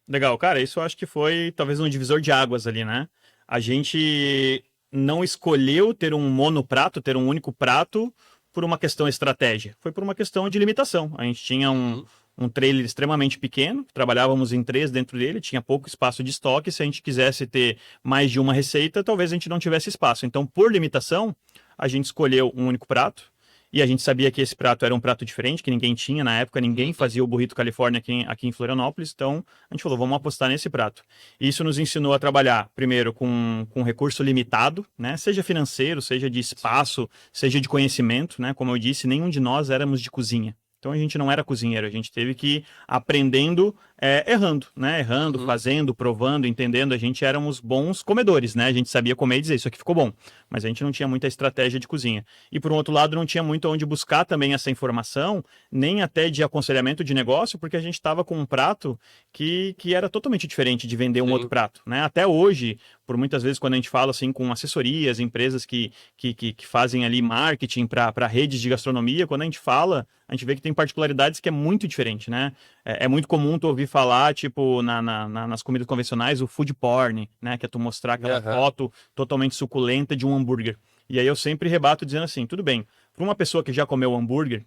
Legal, cara, isso eu acho que foi talvez um divisor de águas ali, né? A gente não escolheu ter um monoprato, ter um único prato, por uma questão de estratégia. Foi por uma questão de limitação. A gente tinha um trailer extremamente pequeno, trabalhávamos em 3 dentro dele, tinha pouco espaço de estoque. Se a gente quisesse ter mais de uma receita, talvez a gente não tivesse espaço. Então, por limitação, a gente escolheu um único prato. E a gente sabia que esse prato era um prato diferente, que ninguém tinha na época, ninguém fazia o burrito Califórnia aqui em Florianópolis, então a gente falou, vamos apostar nesse prato. E isso nos ensinou a trabalhar, primeiro, com recurso limitado, né? Seja financeiro, seja de espaço, seja de conhecimento, né? Como eu disse, nenhum de nós éramos de cozinha. Então a gente não era cozinheiro, a gente teve que ir aprendendo, errando, né? Errando, fazendo, provando, entendendo. A gente éramos bons comedores, né? A gente sabia comer e dizer, isso aqui ficou bom. Mas a gente não tinha muita estratégia de cozinha. E por um outro lado, não tinha muito onde buscar também essa informação, nem até de aconselhamento de negócio, porque a gente estava com um prato que era totalmente diferente de vender um outro prato, né? Até hoje, por muitas vezes, quando a gente fala assim com assessorias, empresas que fazem ali marketing para redes de gastronomia, quando a gente fala, a gente vê que tem particularidades que é muito diferente, né? É muito comum tu ouvir falar, tipo, nas comidas convencionais, o food porn, né? Que é tu mostrar aquela foto totalmente suculenta de um hambúrguer. E aí eu sempre rebato dizendo assim, tudo bem, para uma pessoa que já comeu hambúrguer,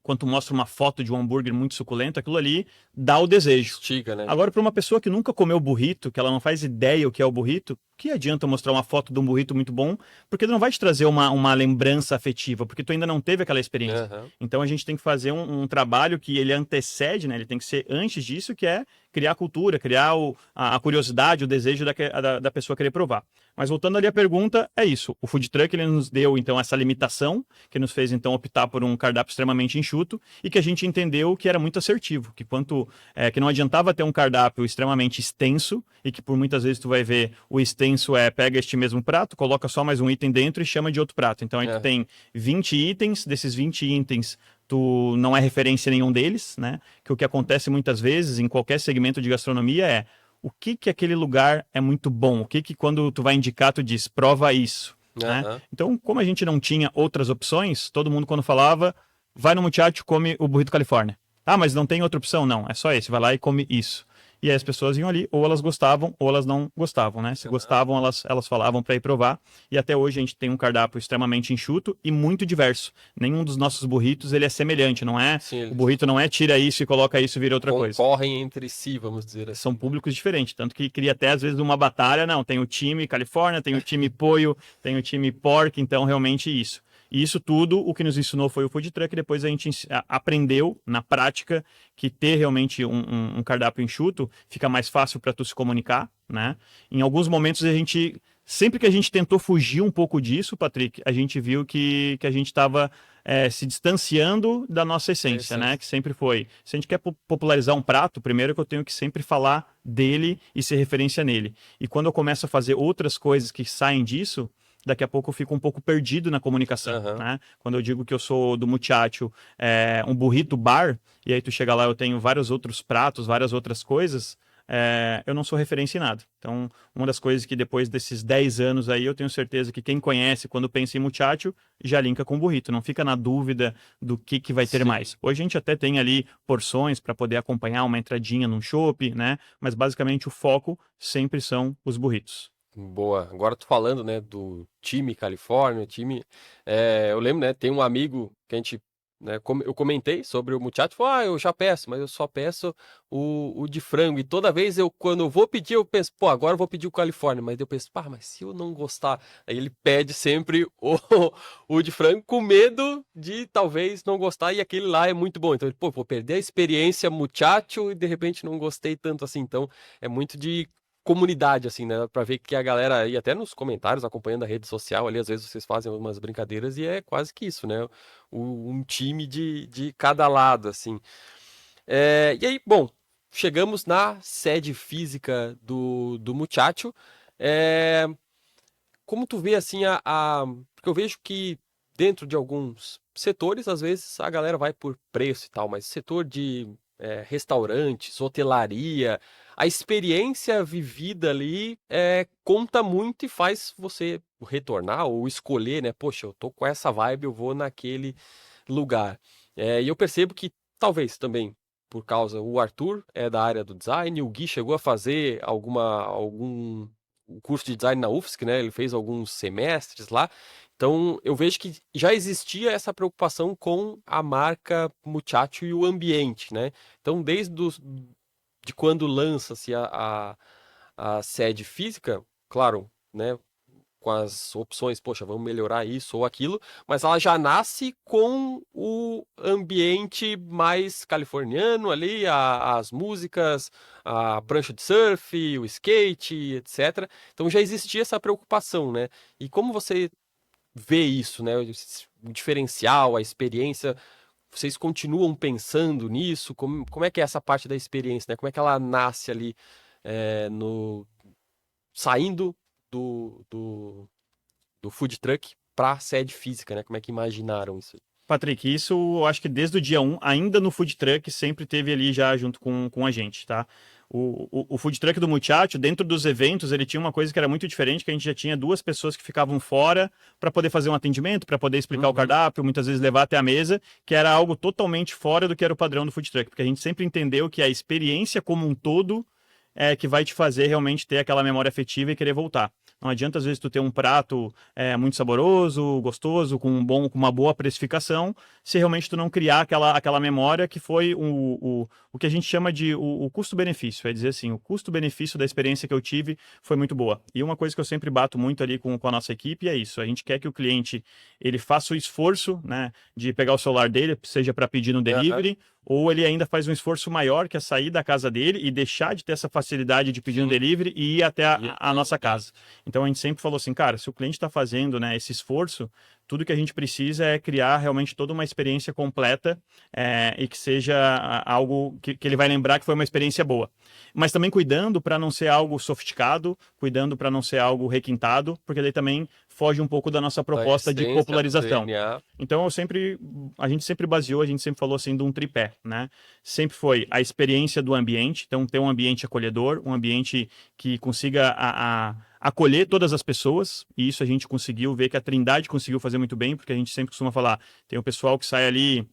quando tu mostra uma foto de um hambúrguer muito suculento, aquilo ali dá o desejo. Estica, né? Agora, para uma pessoa que nunca comeu burrito, que ela não faz ideia o que é o burrito, que adianta mostrar uma foto de um burrito muito bom, porque ele não vai te trazer uma lembrança afetiva, porque tu ainda não teve aquela experiência. Então a gente tem que fazer um trabalho que ele antecede, né? Ele tem que ser antes disso, que é criar a cultura, criar a curiosidade, o desejo da pessoa querer provar. Mas voltando ali à pergunta, é isso. O food truck ele nos deu então essa limitação, que nos fez então optar por um cardápio extremamente enxuto e que a gente entendeu que era muito assertivo, que não adiantava ter um cardápio extremamente extenso e que por muitas vezes tu vai ver o extenso pega este mesmo prato, coloca só mais um item dentro e chama de outro prato. Então a gente tem 20 itens, desses 20 itens tu não é referência em nenhum deles, né? Que o que acontece muitas vezes em qualquer segmento de gastronomia é o que aquele lugar é muito bom, o que quando tu vai indicar tu diz, prova isso, né? Então, como a gente não tinha outras opções, todo mundo quando falava, vai no Muchacho, come o burrito Califórnia. Ah, mas não tem outra opção? Não, é só esse, vai lá e come isso. E aí as pessoas iam ali, ou elas gostavam, ou elas não gostavam, né? Se gostavam, elas falavam para ir provar. E até hoje a gente tem um cardápio extremamente enxuto e muito diverso. Nenhum dos nossos burritos ele é semelhante, não é? Sim, o burrito não é tira isso e coloca isso e vira outra coisa. Concorrem entre si, vamos dizer assim. São públicos diferentes, tanto que cria até às vezes uma batalha. Não, tem o time Califórnia, tem o time Pollo, tem o time Pork, então realmente isso. E isso tudo, o que nos ensinou foi o food truck, depois a gente aprendeu na prática que ter realmente um cardápio enxuto fica mais fácil para tu se comunicar, né? Em alguns momentos sempre que a gente tentou fugir um pouco disso, Patrick, a gente viu que a gente estava se distanciando da nossa essência, né? Que sempre foi. Se a gente quer popularizar um prato, primeiro que eu tenho que sempre falar dele e ser referência nele. E quando eu começo a fazer outras coisas que saem disso, daqui a pouco eu fico um pouco perdido na comunicação, né? Quando eu digo que eu sou do Muchacho, um burrito bar, e aí tu chega lá, eu tenho vários outros pratos, várias outras coisas, eu não sou referência em nada. Então, uma das coisas que depois desses 10 anos aí, eu tenho certeza que quem conhece, quando pensa em Muchacho, já linka com burrito, não fica na dúvida do que vai ter mais. Hoje a gente até tem ali porções para poder acompanhar uma entradinha num chopp, né? Mas basicamente o foco sempre são os burritos. Boa. Agora tô falando, né, do time Califórnia, eu lembro, né, tem um amigo que a gente, né, eu comentei sobre o Muchacho, falou, eu já peço, mas eu só peço o de frango, e toda vez quando eu vou pedir, eu penso, agora eu vou pedir o Califórnia, mas eu penso, mas se eu não gostar, aí ele pede sempre o de frango, com medo de talvez não gostar, e aquele lá é muito bom, então, vou perder a experiência Muchacho, e de repente não gostei tanto assim, então é muito de comunidade, assim, né? Pra ver que a galera, e até nos comentários, acompanhando a rede social ali, às vezes vocês fazem umas brincadeiras e é quase que isso, né? Um time de cada lado, assim. E aí, bom, chegamos na sede física do Muchacho. É, como tu vê, assim, porque eu vejo que dentro de alguns setores, às vezes, a galera vai por preço e tal, mas setor de restaurantes, hotelaria, a experiência vivida ali conta muito e faz você retornar ou escolher, né? Poxa, eu tô com essa vibe, eu vou naquele lugar. E eu percebo que talvez também por causa o Arthur é da área do design, o Gui chegou a fazer algum curso de design na UFSC, né? Ele fez alguns semestres lá. Então, eu vejo que já existia essa preocupação com a marca Muchacho e o ambiente, né? Então, de quando lança-se a sede física, claro, né? Com as opções, poxa, vamos melhorar isso ou aquilo, mas ela já nasce com o ambiente mais californiano ali, as músicas, a prancha de surf, o skate, etc. Então já existia essa preocupação, né? E como você vê isso, né? O diferencial, a experiência, vocês continuam pensando nisso? Como é que é essa parte da experiência, né? Como é que ela nasce ali no saindo do food truck para a sede física, né? Como é que imaginaram isso? Patrick, isso eu acho que desde o dia 1, ainda no food truck, sempre teve ali já junto com a gente, tá? O food truck do Muchacho, dentro dos eventos, ele tinha uma coisa que era muito diferente, que a gente já tinha 2 pessoas que ficavam fora para poder fazer um atendimento, para poder explicar o cardápio, muitas vezes levar até a mesa, que era algo totalmente fora do que era o padrão do food truck, porque a gente sempre entendeu que a experiência como um todo é que vai te fazer realmente ter aquela memória afetiva e querer voltar. Não adianta, às vezes, tu ter um prato muito saboroso, gostoso, com uma boa precificação, se realmente tu não criar aquela memória que foi o que a gente chama de o custo-benefício. É dizer assim, o custo-benefício da experiência que eu tive foi muito boa. E uma coisa que eu sempre bato muito ali com a nossa equipe é isso. A gente quer que o cliente ele faça o esforço, né, de pegar o celular dele, seja para pedir no delivery, ou ele ainda faz um esforço maior, que é sair da casa dele e deixar de ter essa facilidade de pedir um delivery e ir até a nossa casa. Então a gente sempre falou assim, cara, se o cliente está fazendo, né, esse esforço, tudo que a gente precisa é criar realmente toda uma experiência completa e que seja algo que ele vai lembrar que foi uma experiência boa. Mas também cuidando para não ser algo sofisticado, cuidando para não ser algo requintado, porque daí também foge um pouco da nossa proposta de popularização. Então a gente sempre baseou, a gente sempre falou assim de um tripé, né? Sempre foi a experiência do ambiente, então ter um ambiente acolhedor, um ambiente que consiga acolher todas as pessoas, e isso a gente conseguiu ver que a Trindade conseguiu fazer muito bem, porque a gente sempre costuma falar, tem o pessoal que sai ali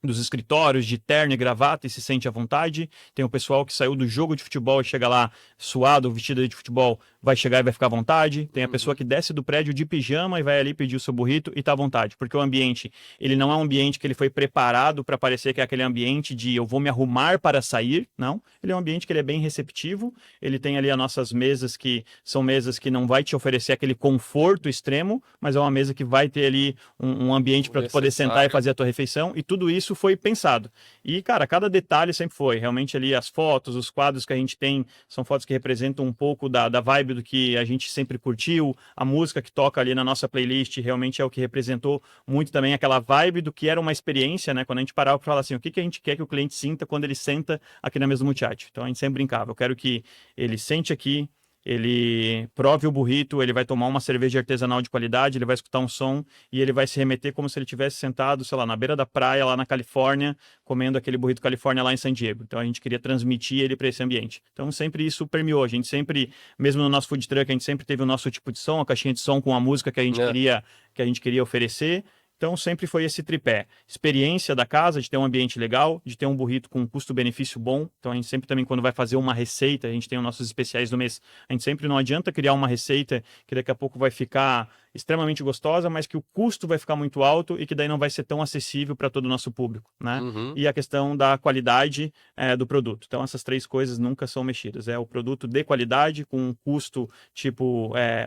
dos escritórios de terno e gravata e se sente à vontade. Tem o pessoal que saiu do jogo de futebol e chega lá suado, vestido de futebol, vai chegar e vai ficar à vontade. Tem a pessoa que desce do prédio de pijama e vai ali pedir o seu burrito e tá à vontade. Porque o ambiente, ele não é um ambiente que ele foi preparado para parecer que é aquele ambiente de eu vou me arrumar para sair, não. Ele é um ambiente que ele é bem receptivo, ele tem ali as nossas mesas que são mesas que não vai te oferecer aquele conforto extremo, mas é uma mesa que vai ter ali um ambiente para tu poder sentar e fazer a tua refeição, e tudo isso foi pensado. E, cara, cada detalhe sempre foi. Realmente ali as fotos, os quadros que a gente tem, são fotos que representam um pouco da vibe do que a gente sempre curtiu. A música que toca ali na nossa playlist realmente é o que representou muito também aquela vibe do que era uma experiência, né? Quando a gente parava para falar assim, o que a gente quer que o cliente sinta quando ele senta aqui na mesa do Muchacho. Então a gente sempre brincava, eu quero que ele sente aqui, ele prove o burrito, ele vai tomar uma cerveja artesanal de qualidade, ele vai escutar um som e ele vai se remeter como se ele tivesse sentado, sei lá, na beira da praia, lá na Califórnia, comendo aquele burrito Califórnia lá em San Diego. Então a gente queria transmitir ele para esse ambiente. Então sempre isso permeou. A gente sempre, mesmo no nosso food truck, a gente sempre teve o nosso tipo de som, a caixinha de som com a música que a gente queria oferecer. Então sempre foi esse tripé. Experiência da casa, de ter um ambiente legal, de ter um burrito com um custo-benefício bom. Então a gente sempre também, quando vai fazer uma receita, a gente tem os nossos especiais do mês. A gente sempre não adianta criar uma receita que daqui a pouco vai ficar extremamente gostosa, mas que o custo vai ficar muito alto e que daí não vai ser tão acessível para todo o nosso público, né? E a questão da qualidade do produto. Então essas 3 coisas nunca são mexidas. É o produto de qualidade com um custo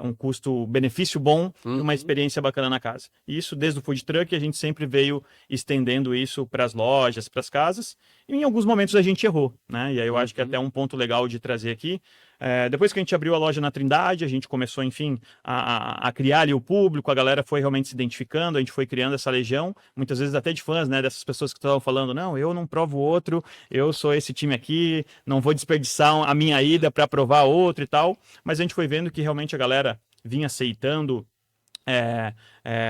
um custo-benefício bom e uma experiência bacana na casa. E isso desde o food truck a gente sempre veio estendendo isso para as lojas, para as casas. E em alguns momentos a gente errou, né? E aí eu acho que até um ponto legal de trazer aqui, Depois que a gente abriu a loja na Trindade, a gente começou, enfim, a criar ali o público, a galera foi realmente se identificando, a gente foi criando essa legião, muitas vezes até de fãs, né, dessas pessoas que estavam falando, não, eu não provo outro, eu sou esse time aqui, não vou desperdiçar a minha ida para provar outro e tal, mas a gente foi vendo que realmente a galera vinha aceitando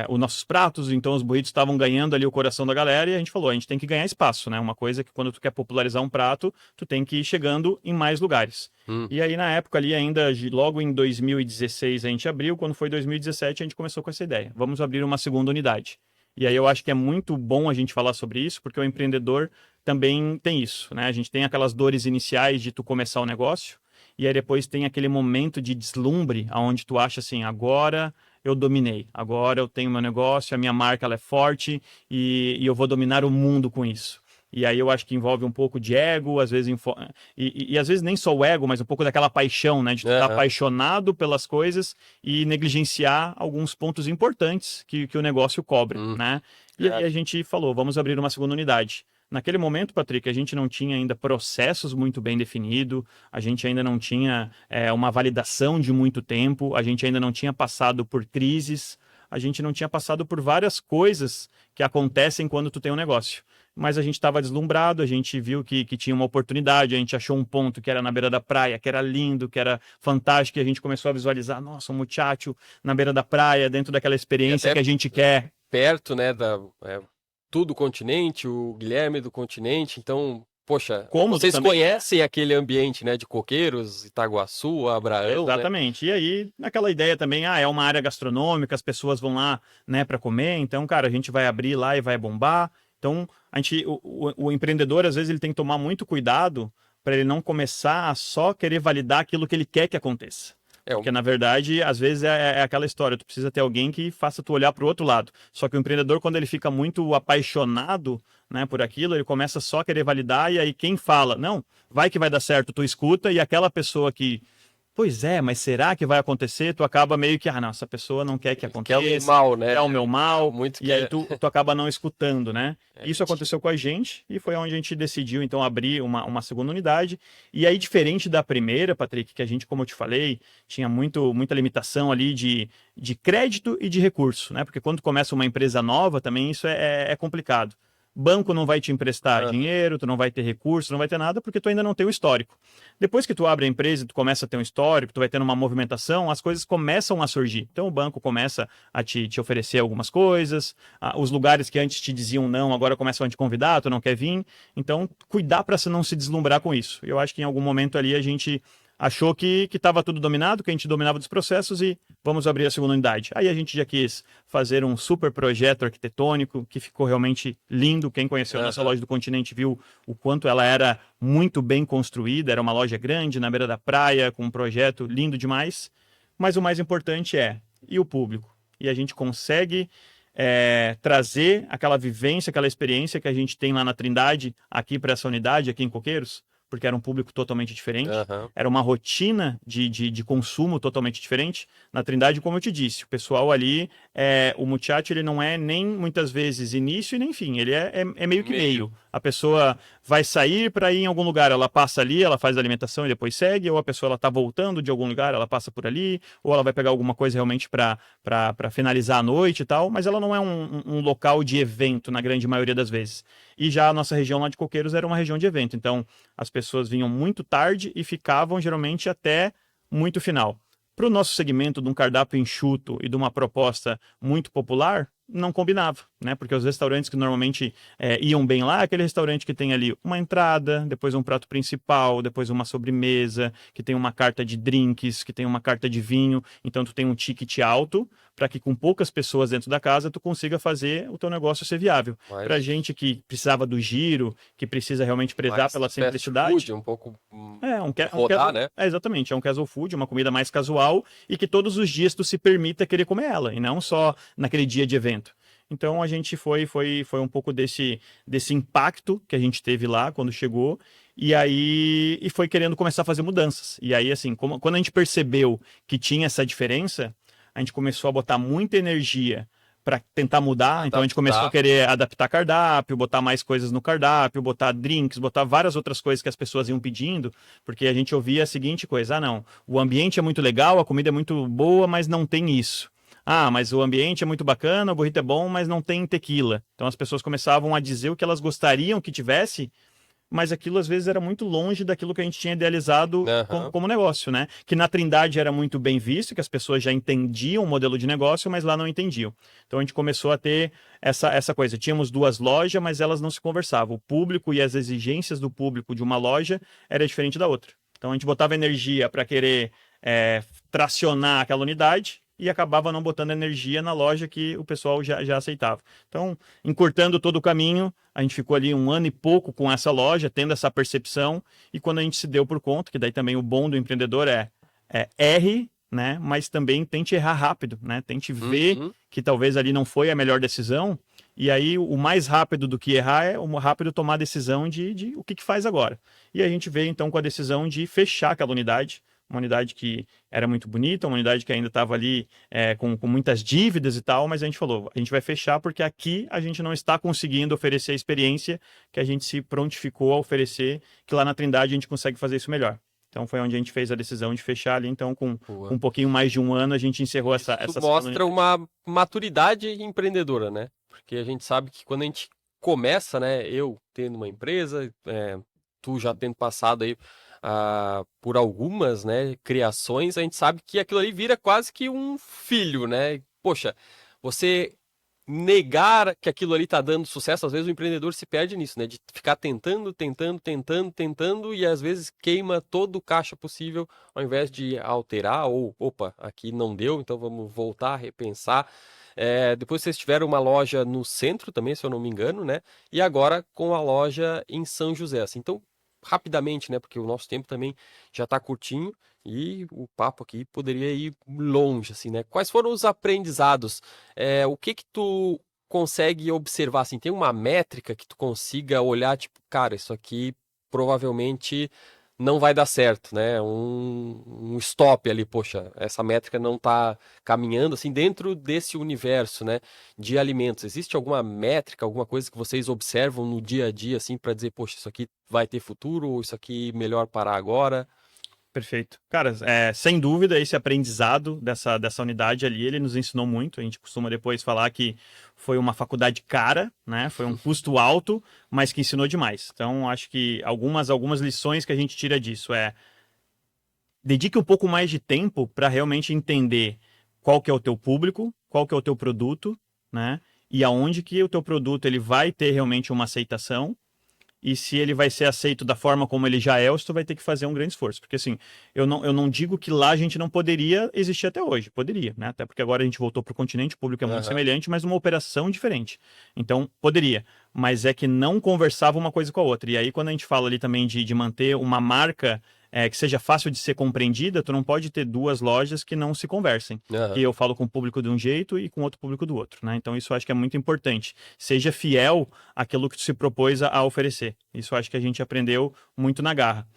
os nossos pratos, então os burritos estavam ganhando ali o coração da galera e a gente falou, a gente tem que ganhar espaço, né? Uma coisa que quando tu quer popularizar um prato, tu tem que ir chegando em mais lugares. E aí na época ali ainda, logo em 2016 a gente abriu, quando foi 2017 a gente começou com essa ideia, vamos abrir uma segunda unidade. E aí eu acho que é muito bom a gente falar sobre isso, porque o empreendedor também tem isso, né? A gente tem aquelas dores iniciais de tu começar o negócio, e aí depois tem aquele momento de deslumbre, onde tu acha assim, agora eu dominei, agora eu tenho meu negócio, a minha marca ela é forte e eu vou dominar o mundo com isso. E aí eu acho que envolve um pouco de ego, às vezes e às vezes nem só o ego, mas um pouco daquela paixão, né? De tu estar apaixonado pelas coisas e negligenciar alguns pontos importantes que o negócio cobre, né? E aí a gente falou, vamos abrir uma segunda unidade. Naquele momento, Patrick, a gente não tinha ainda processos muito bem definidos, a gente ainda não tinha uma validação de muito tempo, a gente ainda não tinha passado por crises, a gente não tinha passado por várias coisas que acontecem quando tu tem um negócio. Mas a gente estava deslumbrado, a gente viu que tinha uma oportunidade, a gente achou um ponto que era na beira da praia, que era lindo, que era fantástico, e a gente começou a visualizar, nossa, um muchacho na beira da praia, dentro daquela experiência que a gente quer. Perto, né, tu do continente, o Guilherme do continente, então, poxa, vocês também conhecem aquele ambiente, né, de Coqueiros, Itaguaçu, Abraão, exatamente, né? E aí, naquela ideia também, é uma área gastronômica, as pessoas vão lá, né, para comer, então, cara, a gente vai abrir lá e vai bombar, então, o empreendedor, às vezes, ele tem que tomar muito cuidado para ele não começar a só querer validar aquilo que ele quer que aconteça. Porque, na verdade, às vezes é aquela história, tu precisa ter alguém que faça tu olhar para o outro lado. Só que o empreendedor, quando ele fica muito apaixonado, né, por aquilo, ele começa só a querer validar, e aí quem fala, não, vai que vai dar certo, tu escuta, e aquela pessoa que, pois é, mas será que vai acontecer? Tu acaba meio que, não, essa pessoa não quer que aconteça. Quer o mal, né? Quer o meu mal, e aí tu acaba não escutando, né? Isso aconteceu com a gente, e foi onde a gente decidiu, então, abrir uma segunda unidade. E aí, diferente da primeira, Patrick, que a gente, como eu te falei, tinha muita limitação ali de crédito e de recurso, né? Porque quando começa uma empresa nova, também isso é complicado. Banco não vai te emprestar dinheiro, tu não vai ter recurso, não vai ter nada, porque tu ainda não tem o histórico. Depois que tu abre a empresa e tu começa a ter um histórico, tu vai tendo uma movimentação, as coisas começam a surgir. Então o banco começa a te oferecer algumas coisas, os lugares que antes te diziam não, agora começam a te convidar, tu não quer vir. Então, cuidar para não se deslumbrar com isso. Eu acho que em algum momento ali a gente achou que estava tudo dominado, que a gente dominava dos processos e vamos abrir a segunda unidade. Aí a gente já quis fazer um super projeto arquitetônico que ficou realmente lindo. Quem conheceu a nossa loja do Continente viu o quanto ela era muito bem construída. Era uma loja grande, na beira da praia, com um projeto lindo demais. Mas o mais importante e o público? E a gente consegue trazer aquela vivência, aquela experiência que a gente tem lá na Trindade, aqui para essa unidade, aqui em Coqueiros, porque era um público totalmente diferente, era uma rotina de consumo totalmente diferente. Na Trindade, como eu te disse, o pessoal ali, o muchacho, ele não é nem muitas vezes início e nem fim, ele é meio que meio. A pessoa vai sair para ir em algum lugar, ela passa ali, ela faz a alimentação e depois segue, ou a pessoa está voltando de algum lugar, ela passa por ali, ou ela vai pegar alguma coisa realmente para finalizar a noite e tal, mas ela não é um local de evento na grande maioria das vezes. E já a nossa região lá de Coqueiros era uma região de evento, então as pessoas vinham muito tarde e ficavam geralmente até muito final. Para o nosso segmento de um cardápio enxuto e de uma proposta muito popular, não combinava, né? Porque os restaurantes que normalmente iam bem lá, aquele restaurante que tem ali uma entrada, depois um prato principal, depois uma sobremesa, que tem uma carta de drinks, que tem uma carta de vinho, então tu tem um ticket alto para que com poucas pessoas dentro da casa tu consiga fazer o teu negócio ser viável. Para gente que precisava do giro, que precisa realmente prezar pela simplicidade. Food, um pouco rodar, né? Exatamente, é um casual food, uma comida mais casual e que todos os dias tu se permita querer comer ela, e não só naquele dia de evento. Então a gente foi um pouco desse impacto que a gente teve lá quando chegou, e foi querendo começar a fazer mudanças. E aí, assim, quando a gente percebeu que tinha essa diferença, a gente começou a botar muita energia para tentar mudar. Então a gente começou a querer adaptar cardápio, botar mais coisas no cardápio, botar drinks, botar várias outras coisas que as pessoas iam pedindo, porque a gente ouvia a seguinte coisa: ah, não, o ambiente é muito legal, a comida é muito boa, mas não tem isso. Ah, mas o ambiente é muito bacana, o burrito é bom, mas não tem tequila. Então as pessoas começavam a dizer o que elas gostariam que tivesse, mas aquilo às vezes era muito longe daquilo que a gente tinha idealizado como negócio, né? Que na Trindade era muito bem visto, que as pessoas já entendiam o modelo de negócio, mas lá não entendiam. Então a gente começou a ter essa coisa. Tínhamos 2 lojas, mas elas não se conversavam. O público e as exigências do público de uma loja era diferente da outra. Então a gente botava energia para querer tracionar aquela unidade e acabava não botando energia na loja que o pessoal já aceitava. Então, encurtando todo o caminho, a gente ficou ali 1 ano e pouco com essa loja, tendo essa percepção, e quando a gente se deu por conta, que daí também o bom do empreendedor erre, né? Mas também tente errar rápido, né? Tente ver que talvez ali não foi a melhor decisão, e aí o mais rápido do que errar é o rápido tomar a decisão de o que faz agora. E a gente veio então com a decisão de fechar aquela unidade, uma unidade que era muito bonita, uma unidade que ainda estava ali com muitas dívidas e tal, mas a gente falou, a gente vai fechar porque aqui a gente não está conseguindo oferecer a experiência que a gente se prontificou a oferecer, que lá na Trindade a gente consegue fazer isso melhor. Então foi onde a gente fez a decisão de fechar ali, então com um pouquinho mais de 1 ano a gente encerrou essa mostra uma maturidade empreendedora, né? Porque a gente sabe que quando a gente começa, né, eu tendo uma empresa, tu já tendo passado aí por algumas, né, criações, a gente sabe que aquilo ali vira quase que um filho, né? Poxa, você negar que aquilo ali tá dando sucesso, às vezes o empreendedor se perde nisso, né? De ficar tentando, e às vezes queima todo o caixa possível, ao invés de alterar, ou, opa, aqui não deu, então vamos voltar, repensar. Depois vocês tiveram uma loja no centro também, se eu não me engano, né? E agora com a loja em São José, assim. Então, rapidamente, né? Porque o nosso tempo também já está curtinho e o papo aqui poderia ir longe, assim, né? Quais foram os aprendizados? O que tu consegue observar, assim? Tem uma métrica que tu consiga olhar, tipo, cara, isso aqui provavelmente não vai dar certo, né? Um stop ali, poxa, essa métrica não está caminhando, assim, dentro desse universo, né, de alimentos. Existe alguma métrica, alguma coisa que vocês observam no dia a dia, assim, para dizer, poxa, isso aqui vai ter futuro, ou isso aqui melhor parar agora? Perfeito. Cara, sem dúvida, esse aprendizado dessa unidade ali, ele nos ensinou muito. A gente costuma depois falar que foi uma faculdade cara, né? Foi um custo alto, mas que ensinou demais. Então, acho que algumas lições que a gente tira disso dedique um pouco mais de tempo para realmente entender qual que é o teu público, qual que é o teu produto, né? E aonde que o teu produto ele vai ter realmente uma aceitação. E se ele vai ser aceito da forma como ele já é, ou se tu vai ter que fazer um grande esforço. Porque assim, eu não digo que lá a gente não poderia existir até hoje. Poderia, né? Até porque agora a gente voltou para o continente, o público é muito semelhante, mas uma operação diferente. Então, poderia. Mas é que não conversava uma coisa com a outra. E aí, quando a gente fala ali também de manter uma marca que seja fácil de ser compreendida, tu não pode ter 2 lojas que não se conversem. Que eu falo com o público de um jeito e com outro público do outro, né? Então isso eu acho que é muito importante. Seja fiel àquilo que tu se propôs a oferecer. Isso eu acho que a gente aprendeu muito na garra.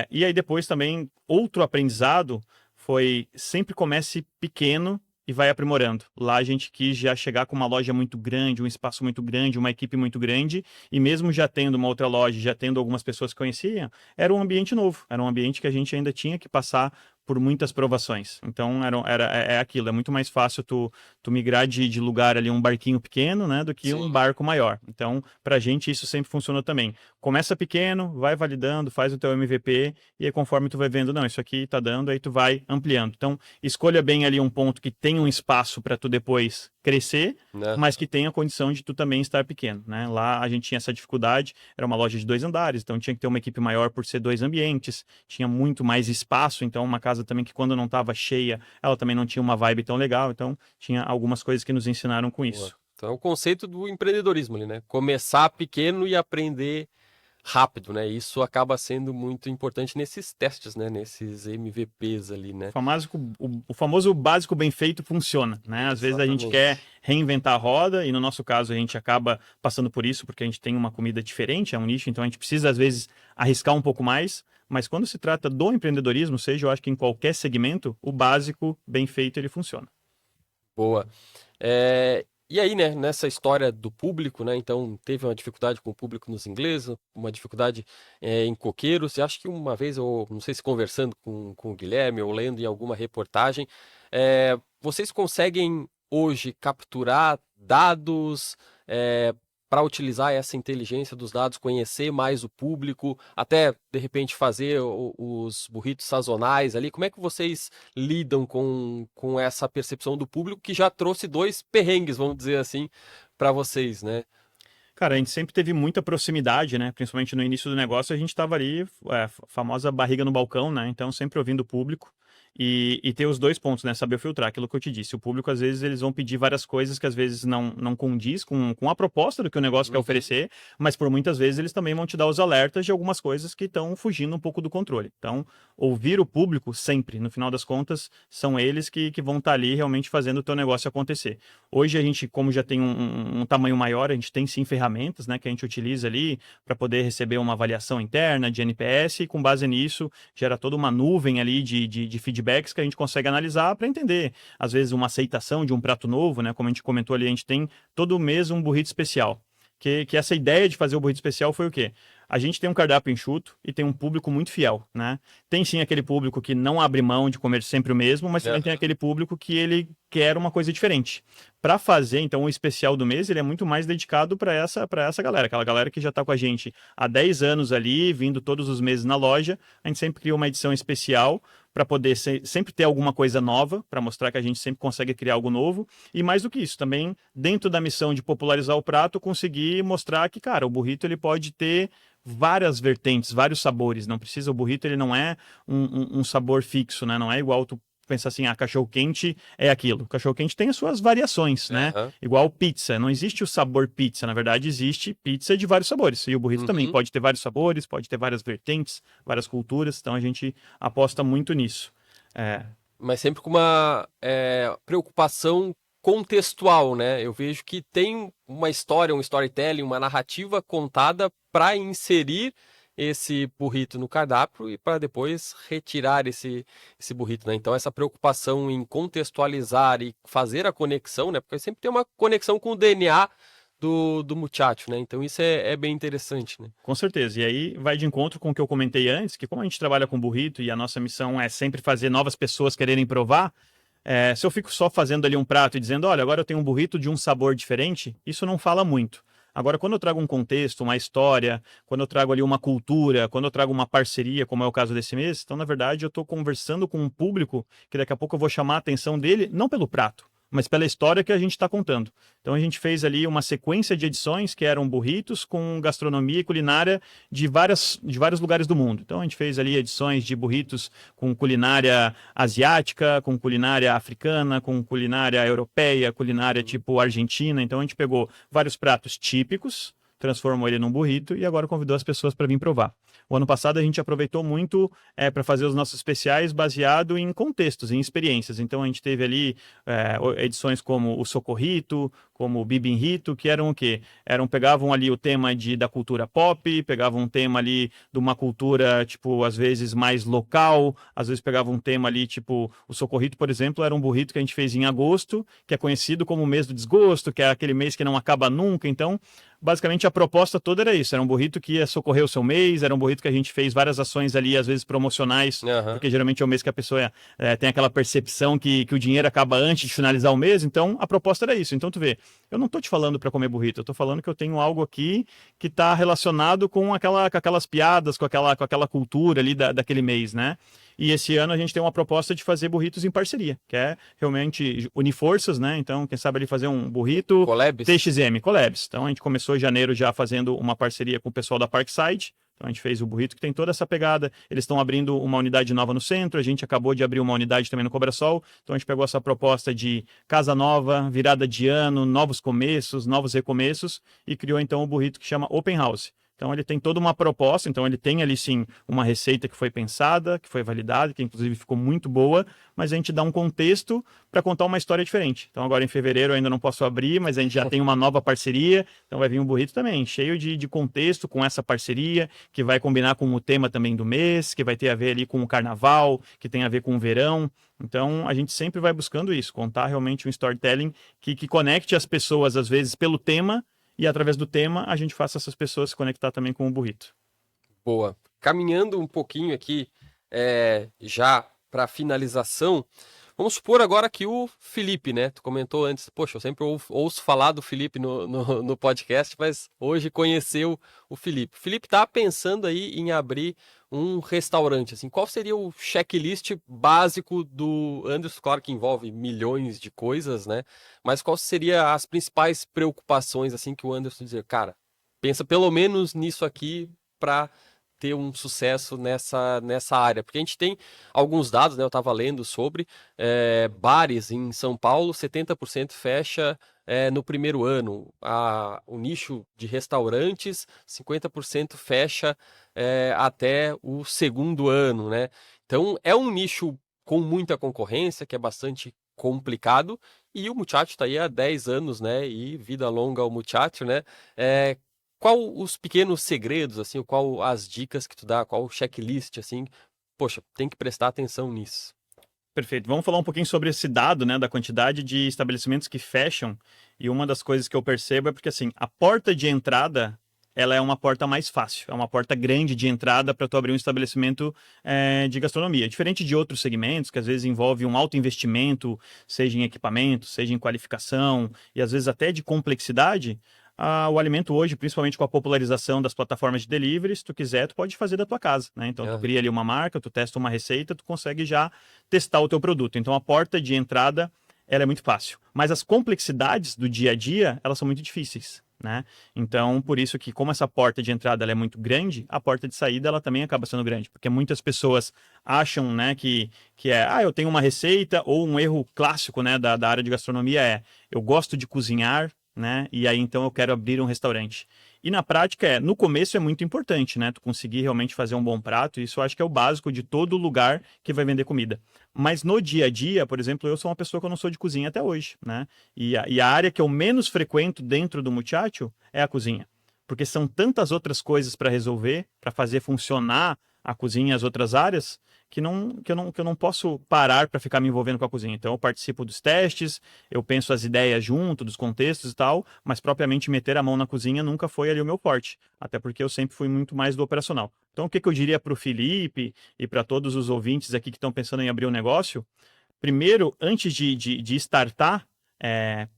E aí depois também, outro aprendizado foi sempre comece pequeno e vai aprimorando. Lá a gente quis já chegar com uma loja muito grande, um espaço muito grande, uma equipe muito grande, e mesmo já tendo uma outra loja, já tendo algumas pessoas que conheciam, era um ambiente novo, era um ambiente que a gente ainda tinha que passar por muitas provações. Então é aquilo, é muito mais fácil tu migrar de lugar ali, um barquinho pequeno, né, do que um barco maior. Então, pra gente isso sempre funcionou também. Começa pequeno, vai validando, faz o teu MVP, e aí conforme tu vai vendo, não, isso aqui tá dando, aí tu vai ampliando. Então, escolha bem ali um ponto que tem um espaço para tu depois crescer, mas que tenha condição de tu também estar pequeno, né? Lá a gente tinha essa dificuldade, era uma loja de 2 andares, então tinha que ter uma equipe maior por ser 2 ambientes, tinha muito mais espaço, então uma casa também que quando não estava cheia, ela também não tinha uma vibe tão legal, então tinha algumas coisas que nos ensinaram com isso. Então é o conceito do empreendedorismo ali, né? Começar pequeno e aprender rápido, né? Isso acaba sendo muito importante nesses testes, né? Nesses MVPs ali, né? O famoso básico bem feito funciona, né? Às vezes a gente quer reinventar a roda e no nosso caso a gente acaba passando por isso porque a gente tem uma comida diferente, é um nicho, então a gente precisa às vezes arriscar um pouco mais, mas quando se trata do empreendedorismo, seja eu acho que em qualquer segmento, o básico bem feito ele funciona. Boa. E aí, né, nessa história do público, né, então teve uma dificuldade com o público nos ingleses, uma dificuldade em coqueiros. Eu acho que uma vez, eu não sei se conversando com o Guilherme ou lendo em alguma reportagem, vocês conseguem hoje capturar dados para utilizar essa inteligência dos dados, conhecer mais o público, até de repente fazer os burritos sazonais ali. Como é que vocês lidam com essa percepção do público que já trouxe dois perrengues, vamos dizer assim, para vocês, né? Cara, a gente sempre teve muita proximidade, né? Principalmente no início do negócio, a gente estava ali, famosa barriga no balcão, né? Então, sempre ouvindo o público. E ter os dois pontos, né? Saber filtrar aquilo que eu te disse. O público, às vezes, eles vão pedir várias coisas que às vezes não condiz com a proposta do que o negócio quer oferecer, mas por muitas vezes eles também vão te dar os alertas de algumas coisas que estão fugindo um pouco do controle. Então, ouvir o público sempre, no final das contas, são eles que vão estar ali realmente fazendo o teu negócio acontecer. Hoje a gente, como já tem um tamanho maior, a gente tem sim ferramentas, né, que a gente utiliza ali para poder receber uma avaliação interna de NPS e com base nisso gera toda uma nuvem ali de feedbacks que a gente consegue analisar para entender, às vezes, uma aceitação de um prato novo, né? Como a gente comentou ali, a gente tem todo mês um burrito especial. Que essa ideia de fazer o burrito especial foi o quê? A gente tem um cardápio enxuto e tem um público muito fiel, né? Tem sim aquele público que não abre mão de comer sempre o mesmo, mas também tem aquele público que ele quer uma coisa diferente. Para fazer, então, o especial do mês, ele é muito mais dedicado para essa galera, aquela galera que já está com a gente há 10 anos ali, vindo todos os meses na loja. A gente sempre cria uma edição especial para poder sempre ter alguma coisa nova, para mostrar que a gente sempre consegue criar algo novo. E mais do que isso, também, dentro da missão de popularizar o prato, conseguir mostrar que, cara, o burrito ele pode ter várias vertentes, vários sabores. Não precisa, o burrito ele não é um sabor fixo, né? Não é igual tu pensar assim, cachorro-quente é aquilo. O cachorro-quente tem as suas variações, né? Igual pizza. Não existe o sabor pizza. Na verdade, existe pizza de vários sabores. E o burrito também pode ter vários sabores, pode ter várias vertentes, várias culturas. Então, a gente aposta muito nisso. Mas sempre com uma preocupação contextual, né? Eu vejo que tem uma história, um storytelling, uma narrativa contada para inserir esse burrito no cardápio e para depois retirar esse burrito, né? Então essa preocupação em contextualizar e fazer a conexão, né? Porque sempre tem uma conexão com o DNA do muchacho, né? Então isso é bem interessante, né? Com certeza. E aí vai de encontro com o que eu comentei antes, que como a gente trabalha com burrito e a nossa missão é sempre fazer novas pessoas quererem provar, se eu fico só fazendo ali um prato e dizendo, olha, agora eu tenho um burrito de um sabor diferente, isso não fala muito. Agora, quando eu trago um contexto, uma história, quando eu trago ali uma cultura, quando eu trago uma parceria, como é o caso desse mês, então, na verdade, eu estou conversando com um público que daqui a pouco eu vou chamar a atenção dele, não pelo prato, mas pela história que a gente está contando. Então a gente fez ali uma sequência de edições que eram burritos com gastronomia e culinária de vários lugares do mundo. Então a gente fez ali edições de burritos com culinária asiática, com culinária africana, com culinária europeia, culinária tipo argentina. Então a gente pegou vários pratos típicos, transformou ele num burrito e agora convidou as pessoas para vir provar. O ano passado a gente aproveitou muito para fazer os nossos especiais baseado em contextos, em experiências. Então a gente teve ali edições como o Socorrito, como o Bibinrito, que eram o quê? Pegavam ali o tema da cultura pop, pegavam um tema ali de uma cultura, tipo, às vezes mais local, às vezes pegavam um tema ali, tipo, o Socorrito, por exemplo, era um burrito que a gente fez em agosto, que é conhecido como o mês do desgosto, que é aquele mês que não acaba nunca. Então, basicamente a proposta toda era isso, era um burrito que ia socorrer o seu mês, era um burrito que a gente fez várias ações ali, às vezes promocionais, porque geralmente é o mês que a pessoa tem aquela percepção que o dinheiro acaba antes de finalizar o mês, então a proposta era isso. Então tu vê, eu não tô te falando para comer burrito, eu tô falando que eu tenho algo aqui que está relacionado com aquelas piadas, com aquela cultura ali daquele mês, né? E esse ano a gente tem uma proposta de fazer burritos em parceria, que é realmente unir forças, né? Então, quem sabe ali fazer um burrito TXM, Collabs. Então, a gente começou em janeiro já fazendo uma parceria com o pessoal da Parkside. Então, a gente fez o burrito que tem toda essa pegada. Eles estão abrindo uma unidade nova no centro. A gente acabou de abrir uma unidade também no Cobrasol. Então, a gente pegou essa proposta de casa nova, virada de ano, novos começos, novos recomeços e criou, então, o burrito que chama Open House. Então ele tem toda uma proposta, então ele tem ali sim uma receita que foi pensada, que foi validada, que inclusive ficou muito boa, mas a gente dá um contexto para contar uma história diferente. Então agora em fevereiro eu ainda não posso abrir, mas a gente já tem uma nova parceria, então vai vir um burrito também, cheio de contexto com essa parceria, que vai combinar com o tema também do mês, que vai ter a ver ali com o carnaval, que tem a ver com o verão. Então a gente sempre vai buscando isso, contar realmente um storytelling que conecte as pessoas às vezes pelo tema, e através do tema, a gente faça essas pessoas se conectar também com o burrito. Boa. Caminhando um pouquinho aqui, já para finalização, vamos supor agora que o Felipe, né? Tu comentou antes, poxa, eu sempre ouço falar do Felipe no podcast, mas hoje conheceu o Felipe. O Felipe tá pensando aí em abrir um restaurante, assim, qual seria o checklist básico do Anderson? Claro que envolve milhões de coisas, né? Mas qual seria as principais preocupações, assim, que o Anderson dizer, cara, pensa pelo menos nisso aqui para ter um sucesso nessa área? Porque a gente tem alguns dados, né? Eu estava lendo sobre bares em São Paulo, 70% fecha no primeiro ano. O nicho de restaurantes, 50% fecha até o segundo ano, né? Então, é um nicho com muita concorrência, que é bastante complicado, e o Muchacho está aí há 10 anos, né? E vida longa ao Muchacho, né? Qual os pequenos segredos, assim, qual as dicas que tu dá, qual o checklist, assim, poxa, tem que prestar atenção nisso. Perfeito. Vamos falar um pouquinho sobre esse dado, né, da quantidade de estabelecimentos que fecham. E uma das coisas que eu percebo é porque, assim, a porta de entrada, ela é uma porta mais fácil. É uma porta grande de entrada para tu abrir um estabelecimento de gastronomia. Diferente de outros segmentos, que às vezes envolve um alto investimento, seja em equipamento, seja em qualificação, e às vezes até de complexidade. O alimento hoje, principalmente com a popularização das plataformas de delivery, se tu quiser, tu pode fazer da tua casa, né? Então, tu cria ali uma marca, tu testa uma receita, tu consegue já testar o teu produto. Então, a porta de entrada, ela é muito fácil. Mas as complexidades do dia a dia, elas são muito difíceis, né? Então, por isso que, como essa porta de entrada ela é muito grande, a porta de saída, ela também acaba sendo grande. Porque muitas pessoas acham, né, que eu tenho uma receita, ou um erro clássico, né, da área de gastronomia eu gosto de cozinhar, né? E aí então eu quero abrir um restaurante. E na prática no começo é muito importante, né? Tu conseguir realmente fazer um bom prato, isso eu acho que é o básico de todo lugar que vai vender comida. Mas no dia a dia, por exemplo, eu sou uma pessoa que eu não sou de cozinha até hoje, né? E a área que eu menos frequento dentro do Muchacho é a cozinha. Porque são tantas outras coisas para resolver, para fazer funcionar a cozinha e as outras áreas, que eu não posso parar para ficar me envolvendo com a cozinha. Então eu participo dos testes, eu penso as ideias junto, dos contextos e tal, mas propriamente meter a mão na cozinha nunca foi ali o meu forte, até porque eu sempre fui muito mais do operacional. Então o que eu diria para o Felipe e para todos os ouvintes aqui que estão pensando em abrir um negócio, primeiro, antes de startar,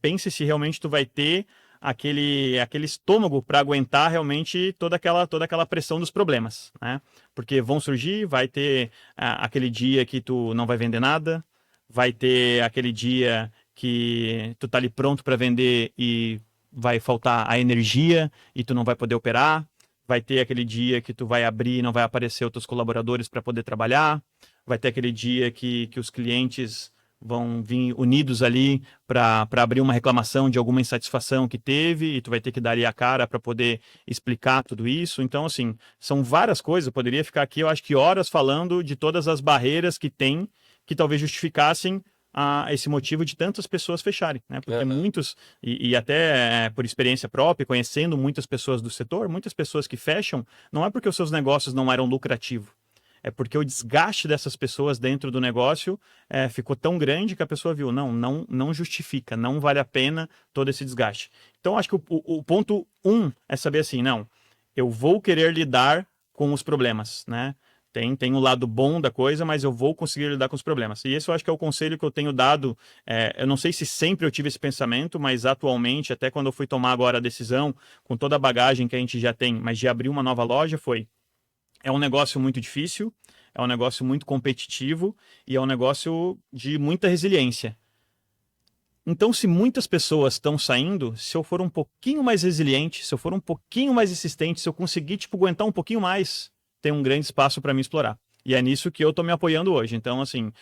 pense se realmente tu vai ter aquele estômago para aguentar realmente toda aquela pressão dos problemas, né? Porque vão surgir, vai ter aquele dia que tu não vai vender nada, vai ter aquele dia que tu tá ali pronto para vender e vai faltar a energia e tu não vai poder operar, vai ter aquele dia que tu vai abrir e não vai aparecer outros colaboradores para poder trabalhar, vai ter aquele dia que os clientes vão vir unidos ali para abrir uma reclamação de alguma insatisfação que teve e tu vai ter que dar ali a cara para poder explicar tudo isso. Então, assim, são várias coisas. Eu poderia ficar aqui, eu acho que horas falando de todas as barreiras que tem que talvez justificassem esse motivo de tantas pessoas fecharem, né? Porque muitos, e até por experiência própria, conhecendo muitas pessoas do setor, muitas pessoas que fecham, não é porque os seus negócios não eram lucrativos, é porque o desgaste dessas pessoas dentro do negócio ficou tão grande que a pessoa viu, não justifica, não vale a pena todo esse desgaste. Então, acho que o ponto 1 é saber assim, eu vou querer lidar com os problemas, né? Tem um lado bom da coisa, mas eu vou conseguir lidar com os problemas. E esse eu acho que é o conselho que eu tenho dado. Eu não sei se sempre eu tive esse pensamento, mas atualmente, até quando eu fui tomar agora a decisão, com toda a bagagem que a gente já tem, mas de abrir uma nova loja, é um negócio muito difícil, é um negócio muito competitivo e é um negócio de muita resiliência. Então, se muitas pessoas estão saindo, se eu for um pouquinho mais resiliente, se eu for um pouquinho mais insistente, se eu conseguir aguentar um pouquinho mais, tem um grande espaço para mim explorar. E é nisso que eu tô me apoiando hoje. Então, assim,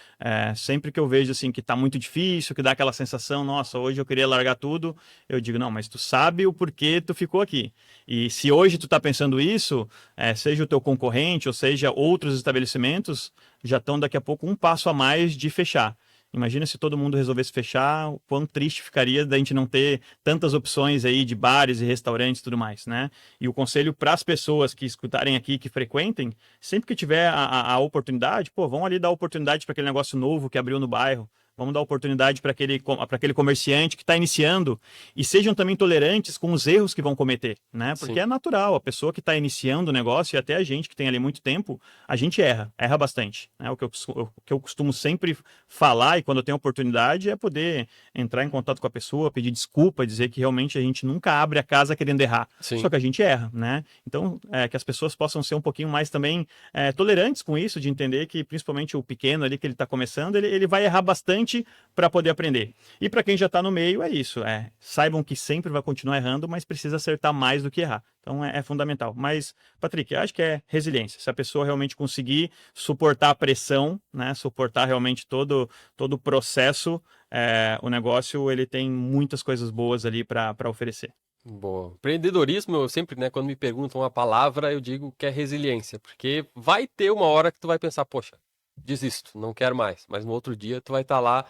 sempre que eu vejo assim que tá muito difícil, que dá aquela sensação, nossa, hoje eu queria largar tudo, eu digo, não, mas tu sabe o porquê tu ficou aqui. E se hoje tu tá pensando isso, seja o teu concorrente ou seja outros estabelecimentos, já estão daqui a pouco um passo a mais de fechar. Imagina se todo mundo resolvesse fechar, o quão triste ficaria da gente não ter tantas opções aí de bares e restaurantes e tudo mais, né? E o conselho para as pessoas que escutarem aqui, que frequentem, sempre que tiver a oportunidade, pô, vão ali dar oportunidade para aquele negócio novo que abriu no bairro. Vamos dar oportunidade para aquele comerciante que está iniciando e sejam também tolerantes com os erros que vão cometer, né? Porque Sim. é natural, a pessoa que está iniciando o negócio e até a gente que tem ali muito tempo, a gente erra bastante, né? O que eu costumo sempre falar e quando eu tenho oportunidade é poder entrar em contato com a pessoa, pedir desculpa, dizer que realmente a gente nunca abre a casa querendo errar, Sim. só que a gente erra, né? Então, que as pessoas possam ser um pouquinho mais também tolerantes com isso, de entender que principalmente o pequeno ali que ele está começando, ele vai errar bastante para poder aprender. E para quem já está no meio, é isso. Saibam que sempre vai continuar errando, mas precisa acertar mais do que errar. Então é fundamental. Mas, Patrick, eu acho que é resiliência. Se a pessoa realmente conseguir suportar a pressão, né, suportar realmente todo o processo, o negócio ele tem muitas coisas boas ali para oferecer. Boa. Empreendedorismo, eu sempre, né, quando me perguntam uma palavra, eu digo que é resiliência, porque vai ter uma hora que tu vai pensar, poxa, desisto, não quero mais, mas no outro dia tu vai estar lá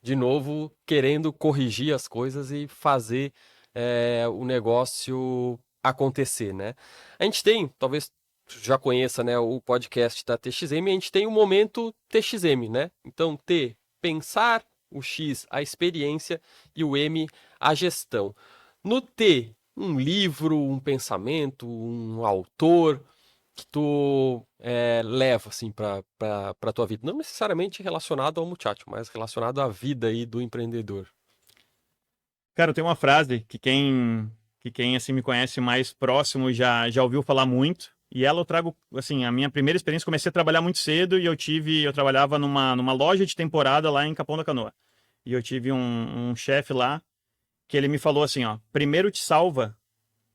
de novo querendo corrigir as coisas e fazer o negócio acontecer, né? A gente tem, talvez tu já conheça, né, o podcast da TXM, a gente tem o momento TXM, né? Então, T, pensar, o X, a experiência e o M, a gestão. No T, um livro, um pensamento, um autor que tu leva assim para tua vida, não necessariamente relacionado ao muchacho, mas relacionado à vida aí do empreendedor. Cara, tem uma frase que quem assim me conhece mais próximo já ouviu falar muito. E ela eu trago, assim, a minha primeira experiência, comecei a trabalhar muito cedo e eu trabalhava numa loja de temporada lá em Capão da Canoa. E eu tive um chefe lá que ele me falou assim, ó, primeiro te salva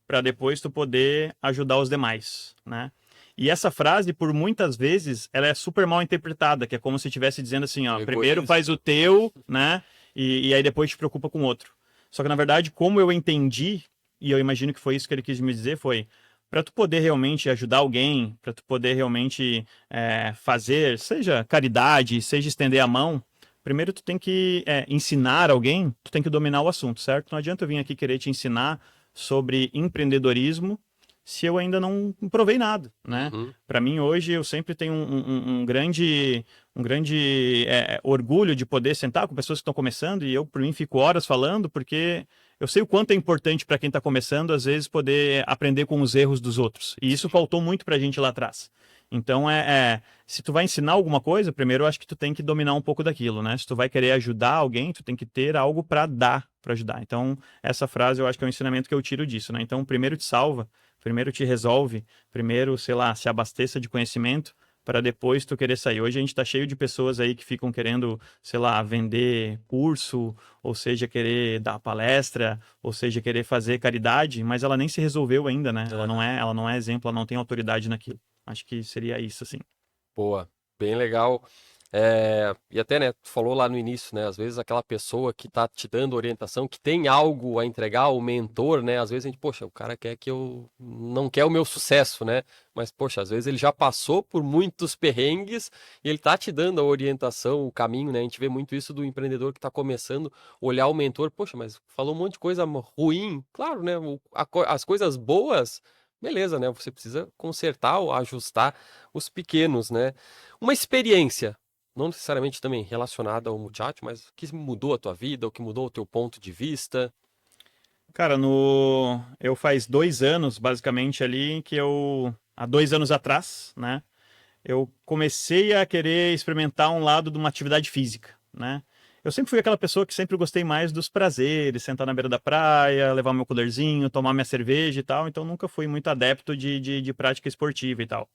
para depois tu poder ajudar os demais, né? E essa frase, por muitas vezes, ela é super mal interpretada, que é como se estivesse dizendo assim, ó, primeiro faz o teu, né? E aí depois te preocupa com o outro. Só que, na verdade, como eu entendi, e eu imagino que foi isso que ele quis me dizer, foi para tu poder realmente ajudar alguém, para tu poder realmente fazer, seja caridade, seja estender a mão, primeiro tu tem que ensinar alguém, tu tem que dominar o assunto, certo? Não adianta eu vir aqui querer te ensinar sobre empreendedorismo se eu ainda não provei nada, né? Uhum. Para mim hoje eu sempre tenho um grande orgulho de poder sentar com pessoas que estão começando e eu por mim fico horas falando porque eu sei o quanto é importante para quem está começando às vezes poder aprender com os erros dos outros e isso faltou muito para a gente lá atrás. Então se tu vai ensinar alguma coisa, primeiro eu acho que tu tem que dominar um pouco daquilo, né? Se tu vai querer ajudar alguém, tu tem que ter algo para dar, para ajudar. Então essa frase eu acho que é um ensinamento que eu tiro disso, né? Então primeiro te salva, primeiro te resolve, primeiro, sei lá, se abasteça de conhecimento para depois tu querer sair. Hoje a gente está cheio de pessoas aí que ficam querendo, sei lá, vender curso, ou seja, querer dar palestra, ou seja, querer fazer caridade, mas ela nem se resolveu ainda, né? Ela não é exemplo, ela não tem autoridade naquilo. Acho que seria isso, assim. Boa, bem legal. E até, né, tu falou lá no início, né, às vezes aquela pessoa que tá te dando orientação, que tem algo a entregar, o mentor, né, às vezes a gente, poxa, o cara quer que eu, não quer o meu sucesso, né, mas, poxa, às vezes ele já passou por muitos perrengues e ele tá te dando a orientação, o caminho, né, a gente vê muito isso do empreendedor que tá começando, olhar o mentor, poxa, mas falou um monte de coisa ruim, claro, né, as coisas boas, beleza, né, você precisa consertar ou ajustar os pequenos, né, uma experiência, não necessariamente também relacionada ao muchacho, mas o que mudou a tua vida, o que mudou o teu ponto de vista. Cara, eu faz 2 anos, basicamente, ali, há 2 anos atrás, né, eu comecei a querer experimentar um lado de uma atividade física, né? Eu sempre fui aquela pessoa que sempre gostei mais dos prazeres, sentar na beira da praia, levar meu coolerzinho, tomar minha cerveja e tal, então nunca fui muito adepto de prática esportiva e tal.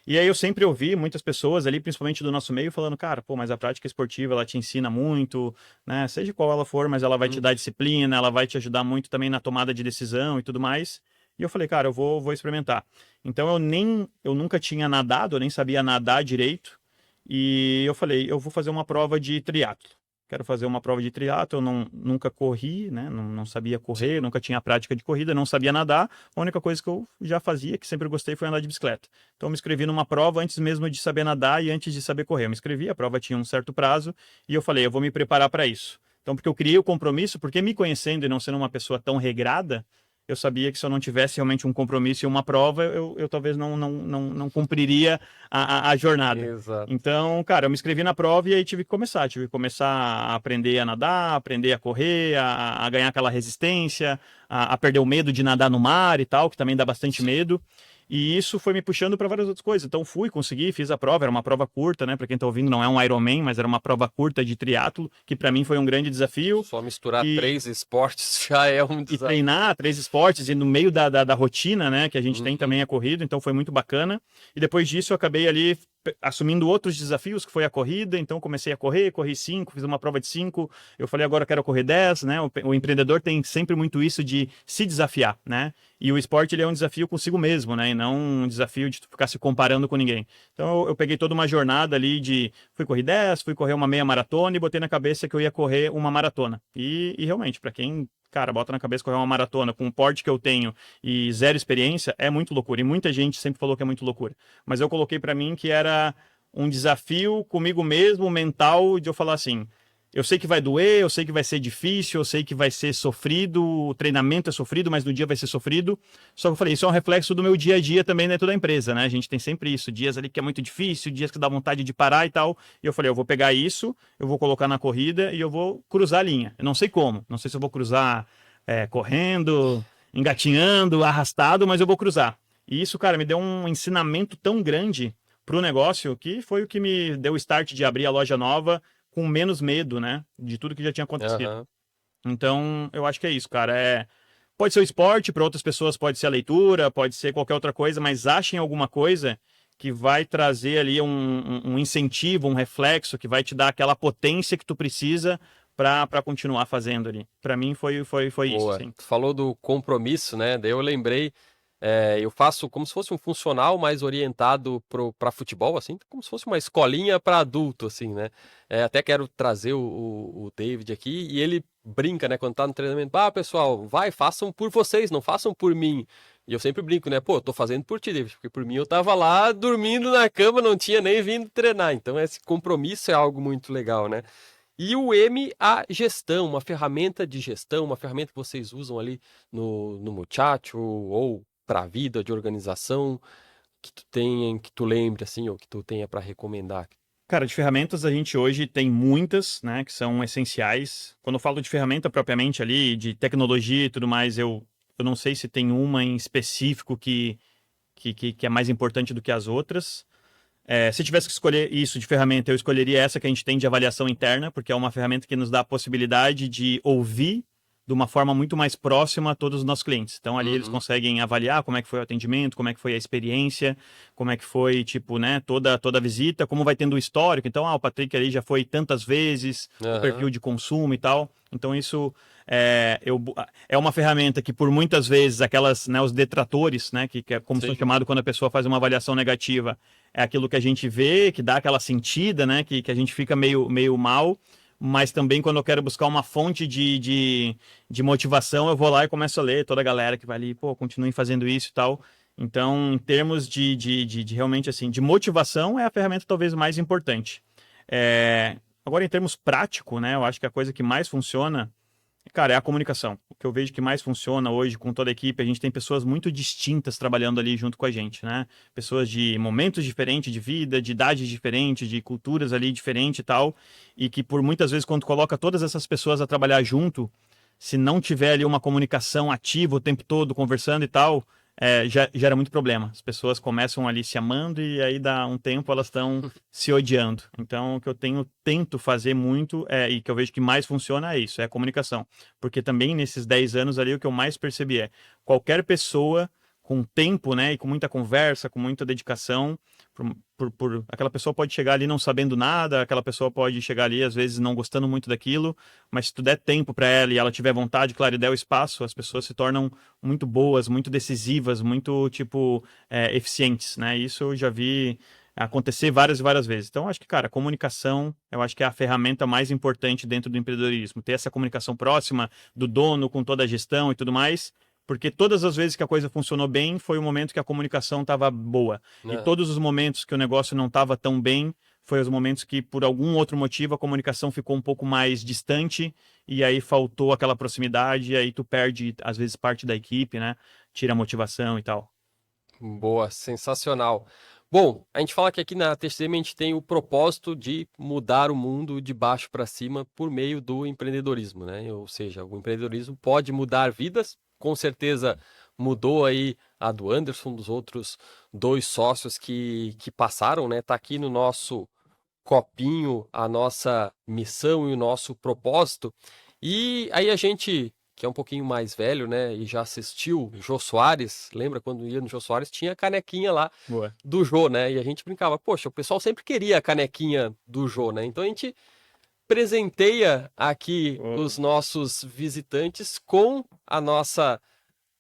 E aí eu sempre ouvi muitas pessoas ali, principalmente do nosso meio, falando, cara, pô, mas a prática esportiva, ela te ensina muito, né? Seja qual ela for, mas ela vai te dar disciplina, ela vai te ajudar muito também na tomada de decisão e tudo mais. E eu falei, cara, eu vou experimentar. Então eu nunca tinha nadado, eu nem sabia nadar direito. E eu falei, eu vou fazer uma prova de triatlo. Quero fazer uma prova de triatlo, eu nunca corri, né? Não sabia correr, nunca tinha prática de corrida, não sabia nadar. A única coisa que eu já fazia, que sempre gostei, foi andar de bicicleta. Então eu me inscrevi numa prova antes mesmo de saber nadar e antes de saber correr. Eu me inscrevi, a prova tinha um certo prazo e eu falei, eu vou me preparar para isso. Então, porque eu criei o compromisso, porque me conhecendo e não sendo uma pessoa tão regrada, eu sabia que se eu não tivesse realmente um compromisso e uma prova, eu talvez não cumpriria a jornada. Exato. Então, cara, eu me inscrevi na prova e aí tive que começar. Tive que começar a aprender a nadar, aprender a correr, a ganhar aquela resistência, a perder o medo de nadar no mar e tal, que também dá bastante medo. E isso foi me puxando para várias outras coisas. Então consegui, fiz a prova, era uma prova curta, né? Para quem tá ouvindo, não é um Ironman, mas era uma prova curta de triatlo, que para mim foi um grande desafio. Só misturar 3 esportes já é um E desafio. treinar 3 esportes e no meio da rotina, né? Que a gente tem também a corrida, então foi muito bacana. E depois disso eu acabei ali assumindo outros desafios, que foi a corrida, então comecei a corri 5, fiz uma prova de 5, eu falei agora eu quero correr 10, né? O empreendedor tem sempre muito isso de se desafiar, né? E o esporte ele é um desafio consigo mesmo, né? E não um desafio de ficar se comparando com ninguém. Então eu peguei toda uma jornada ali fui correr 10, fui correr uma meia maratona e botei na cabeça que eu ia correr uma maratona. E realmente, para quem, cara, bota na cabeça correr uma maratona com o porte que eu tenho e zero experiência, é muito loucura. E muita gente sempre falou que é muito loucura. Mas eu coloquei para mim que era um desafio comigo mesmo, mental, de eu falar assim, eu sei que vai doer, eu sei que vai ser difícil, eu sei que vai ser sofrido, o treinamento é sofrido, mas no dia vai ser sofrido. Só que eu falei, isso é um reflexo do meu dia a dia também dentro da empresa, né? A gente tem sempre isso, dias ali que é muito difícil, dias que dá vontade de parar e tal. E eu falei, eu vou pegar isso, eu vou colocar na corrida e eu vou cruzar a linha. Eu não sei como, não sei se eu vou cruzar correndo, engatinhando, arrastado, mas eu vou cruzar. E isso, cara, me deu um ensinamento tão grande pro negócio que foi o que me deu o start de abrir a loja nova com menos medo, né? De tudo que já tinha acontecido. Aham. Então, eu acho que é isso, cara. Pode ser o esporte, para outras pessoas pode ser a leitura, pode ser qualquer outra coisa, mas achem alguma coisa que vai trazer ali um incentivo, um reflexo, que vai te dar aquela potência que tu precisa para continuar fazendo ali. Para mim foi isso, Boa. sim. Tu falou do compromisso, né? Daí eu lembrei, eu faço como se fosse um funcional mais orientado para futebol, assim, como se fosse uma escolinha para adulto, assim, né? Até quero trazer o David aqui e ele brinca, né? Quando tá no treinamento, pessoal, façam por vocês, não façam por mim. E eu sempre brinco, né? Pô, eu tô fazendo por ti, David, porque por mim eu tava lá dormindo na cama, não tinha nem vindo treinar. Então esse compromisso é algo muito legal, né? E o M, a gestão, uma ferramenta de gestão, uma ferramenta que vocês usam ali no Muchacho ou para a vida de organização que tu lembre assim, ou que tu tenha para recomendar. Cara, de ferramentas a gente hoje tem muitas, né, que são essenciais. Quando eu falo de ferramenta propriamente ali, de tecnologia e tudo mais, eu não sei se tem uma em específico que é mais importante do que as outras. Se tivesse que escolher isso de ferramenta, eu escolheria essa que a gente tem de avaliação interna, porque é uma ferramenta que nos dá a possibilidade de ouvir de uma forma muito mais próxima a todos os nossos clientes. Então, ali eles conseguem avaliar como é que foi o atendimento, como é que foi a experiência, como é que foi, tipo, né, toda a visita, como vai tendo o histórico. Então, o Patrick ali já foi tantas vezes, o perfil de consumo e tal. Então, isso é uma ferramenta que, por muitas vezes, aquelas, né, os detratores, né, que é como são chamados quando a pessoa faz uma avaliação negativa, é aquilo que a gente vê, que dá aquela sentida, né, que a gente fica meio mal. Mas também quando eu quero buscar uma fonte de motivação, eu vou lá e começo a ler toda a galera que vai ali, pô, continuem fazendo isso e tal. Então, em termos de realmente assim, de motivação, é a ferramenta talvez mais importante. Agora, em termos práticos, né, eu acho que a coisa que mais funciona, cara, é a comunicação. O que eu vejo que mais funciona hoje com toda a equipe, a gente tem pessoas muito distintas trabalhando ali junto com a gente, né? Pessoas de momentos diferentes de vida, de idades diferentes, de culturas ali diferentes e tal, e que por muitas vezes quando coloca todas essas pessoas a trabalhar junto, se não tiver ali uma comunicação ativa o tempo todo, conversando e tal, já gera muito problema. As pessoas começam ali se amando e aí dá um tempo elas estão se odiando. Então, o que eu tento fazer muito e que eu vejo que mais funciona é isso, é a comunicação. Porque também nesses 10 anos ali o que eu mais percebi qualquer pessoa com tempo, né, e com muita conversa, com muita dedicação, aquela pessoa pode chegar ali não sabendo nada, aquela pessoa pode chegar ali às vezes não gostando muito daquilo, mas se tu der tempo para ela e ela tiver vontade, claro, e der o espaço, as pessoas se tornam muito boas, muito decisivas, muito, tipo, eficientes, né? Isso eu já vi acontecer várias e várias vezes. Então, acho que, cara, comunicação, eu acho que é a ferramenta mais importante dentro do empreendedorismo. Ter essa comunicação próxima do dono com toda a gestão e tudo mais, porque todas as vezes que a coisa funcionou bem, foi o momento que a comunicação estava boa. E todos os momentos que o negócio não estava tão bem, foi os momentos que, por algum outro motivo, a comunicação ficou um pouco mais distante e aí faltou aquela proximidade e aí tu perde, às vezes, parte da equipe, né? Tira a motivação e tal. Boa, sensacional. Bom, a gente fala que aqui na TXM a gente tem o propósito de mudar o mundo de baixo para cima por meio do empreendedorismo, né? Ou seja, o empreendedorismo pode mudar vidas, com certeza mudou aí a do Anderson, dos outros 2 sócios que passaram, né? Tá aqui no nosso copinho a nossa missão e o nosso propósito. E aí a gente, que é um pouquinho mais velho, né, e já assistiu Jô Soares, lembra quando ia no Jô Soares, tinha a canequinha lá Boa. do Jô, né, e a gente brincava, poxa, o pessoal sempre queria a canequinha do Jô, né, então a gente presenteia aqui os nossos visitantes com a nossa,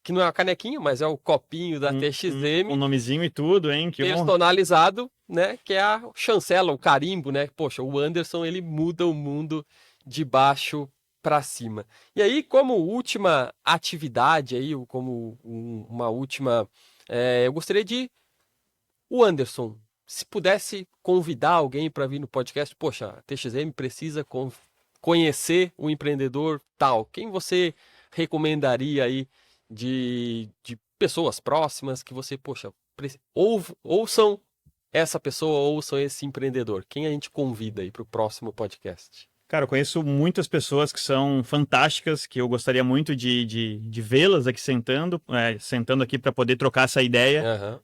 que não é a canequinha, mas é o copinho da TXM. Um nomezinho e tudo, hein? Que Personalizado, né, que é a chancela, o carimbo, né, poxa, o Anderson, ele muda o mundo de baixo para cima. E aí, como última atividade aí, como uma última, eu gostaria de o Anderson, se pudesse convidar alguém para vir no podcast, poxa, a TXM precisa conhecer o empreendedor tal. Quem você recomendaria aí de pessoas próximas que você, poxa, ouçam essa pessoa, ouçam esse empreendedor? Quem a gente convida aí para o próximo podcast? Cara, eu conheço muitas pessoas que são fantásticas, que eu gostaria muito de vê-las aqui sentando aqui para poder trocar essa ideia,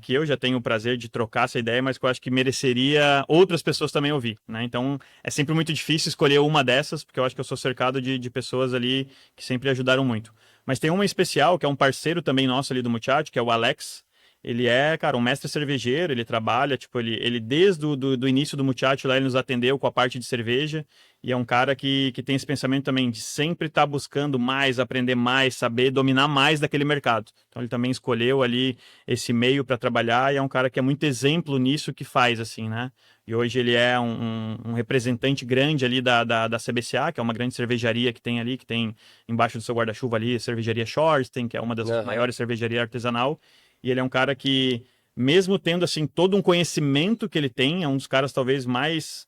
que eu já tenho o prazer de trocar essa ideia, mas que eu acho que mereceria outras pessoas também ouvir, né? Então, é sempre muito difícil escolher uma dessas, porque eu acho que eu sou cercado de pessoas ali que sempre ajudaram muito. Mas tem uma especial, que é um parceiro também nosso ali do Muchacho, que é o Alex. Ele é, cara, um mestre cervejeiro, ele trabalha, tipo, ele desde do início do Muchacho lá, ele nos atendeu com a parte de cerveja, e é um cara que tem esse pensamento também de sempre estar buscando mais, aprender mais, saber dominar mais daquele mercado. Então ele também escolheu ali esse meio para trabalhar, e é um cara que é muito exemplo nisso que faz, assim, né? E hoje ele é um representante grande ali da CBCA, que é uma grande cervejaria que tem ali, que tem embaixo do seu guarda-chuva ali, a cervejaria Shoreston, que é uma das maiores cervejarias artesanal. E ele é um cara que, mesmo tendo assim todo um conhecimento que ele tem, é um dos caras talvez mais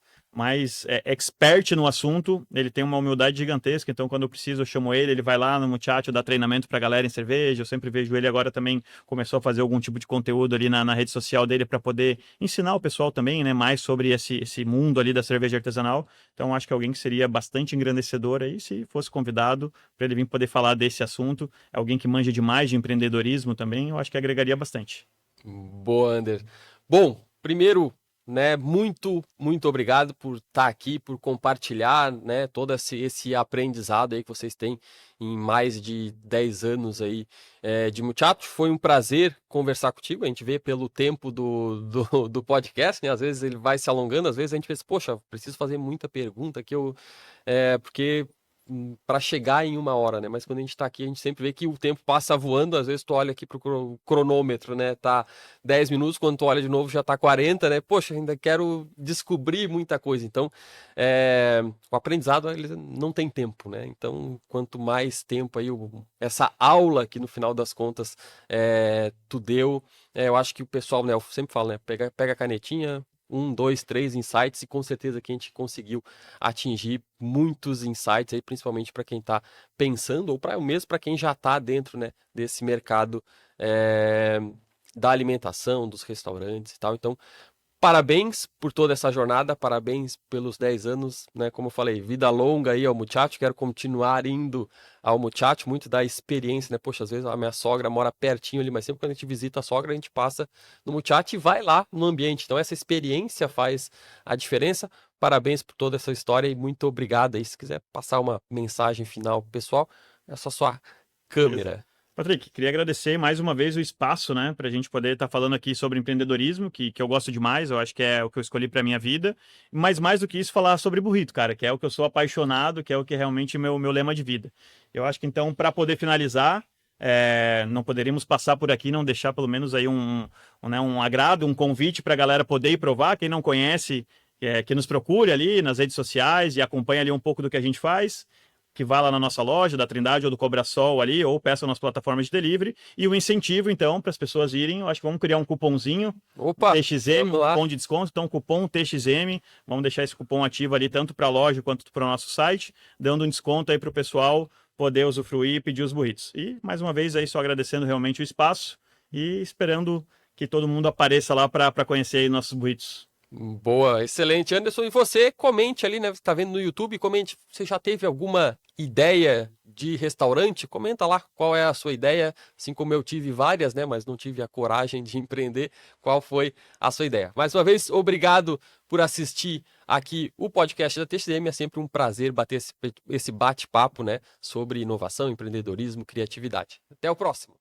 expert no assunto, ele tem uma humildade gigantesca, então quando eu preciso eu chamo ele vai lá no Muchacho dar treinamento pra galera em cerveja, eu sempre vejo ele agora também, começou a fazer algum tipo de conteúdo ali na rede social dele para poder ensinar o pessoal também, né, mais sobre esse mundo ali da cerveja artesanal, então acho que alguém que seria bastante engrandecedor aí, se fosse convidado para ele vir poder falar desse assunto, é alguém que manja demais de empreendedorismo também, eu acho que agregaria bastante. Boa, Ander. Bom, primeiro, né, muito obrigado por estar aqui, por compartilhar, né, todo esse aprendizado aí que vocês têm em mais de 10 anos aí de Muchacho. Foi um prazer conversar contigo, a gente vê pelo tempo do podcast, né, às vezes ele vai se alongando, às vezes a gente pensa, poxa, preciso fazer muita pergunta que porque para chegar em 1 hora, né? Mas quando a gente tá aqui, a gente sempre vê que o tempo passa voando. Às vezes tu olha aqui pro cronômetro, né? Tá 10 minutos, quando tu olha de novo já tá 40, né? Poxa, ainda quero descobrir muita coisa. Então, o aprendizado, ele não tem tempo, né? Então, quanto mais tempo aí, essa aula que no final das contas tu deu, eu acho que o pessoal, né? Eu sempre falo, né? Pega a canetinha, 1, 2, 3 insights, e com certeza que a gente conseguiu atingir muitos insights aí, principalmente para quem está pensando, ou mesmo para quem já está dentro, né, desse mercado da alimentação, dos restaurantes e tal. Então, parabéns por toda essa jornada, parabéns pelos 10 anos, né? Como eu falei, vida longa aí ao Muchacho, quero continuar indo ao Muchacho, muito da experiência, né? Poxa, às vezes a minha sogra mora pertinho ali, mas sempre quando a gente visita a sogra, a gente passa no Muchacho e vai lá no ambiente. Então essa experiência faz a diferença. Parabéns por toda essa história e muito obrigado aí. Se quiser passar uma mensagem final pro pessoal, é só sua câmera. Patrick, queria agradecer mais uma vez o espaço, né, para a gente poder estar falando aqui sobre empreendedorismo, que eu gosto demais, eu acho que é o que eu escolhi para minha vida, mas mais do que isso, falar sobre burrito, cara, que é o que eu sou apaixonado, que é o que é realmente meu lema de vida. Eu acho que então, para poder finalizar, não poderíamos passar por aqui e não deixar pelo menos aí um agrado, um convite para a galera poder ir provar, quem não conhece, que nos procure ali nas redes sociais e acompanhe ali um pouco do que a gente faz, que vá lá na nossa loja da Trindade ou do Cobrasol ali, ou peça nas plataformas de delivery. E o incentivo, então, para as pessoas irem, eu acho que vamos criar um cupomzinho, Opa, TXM, vamos lá. cupom de desconto, então cupom TXM, vamos deixar esse cupom ativo ali tanto para a loja quanto para o nosso site, dando um desconto aí para o pessoal poder usufruir e pedir os burritos. E, mais uma vez, aí só agradecendo realmente o espaço e esperando que todo mundo apareça lá para conhecer aí nossos burritos. Boa, excelente. Anderson, e você comente ali, né? Você está vendo no YouTube, comente. Você já teve alguma ideia de restaurante? Comenta lá qual é a sua ideia, assim como eu tive várias, né? Mas não tive a coragem de empreender. Qual foi a sua ideia? Mais uma vez, obrigado por assistir aqui o podcast da TXM. É sempre um prazer bater esse bate-papo, né? Sobre inovação, empreendedorismo, criatividade. Até o próximo.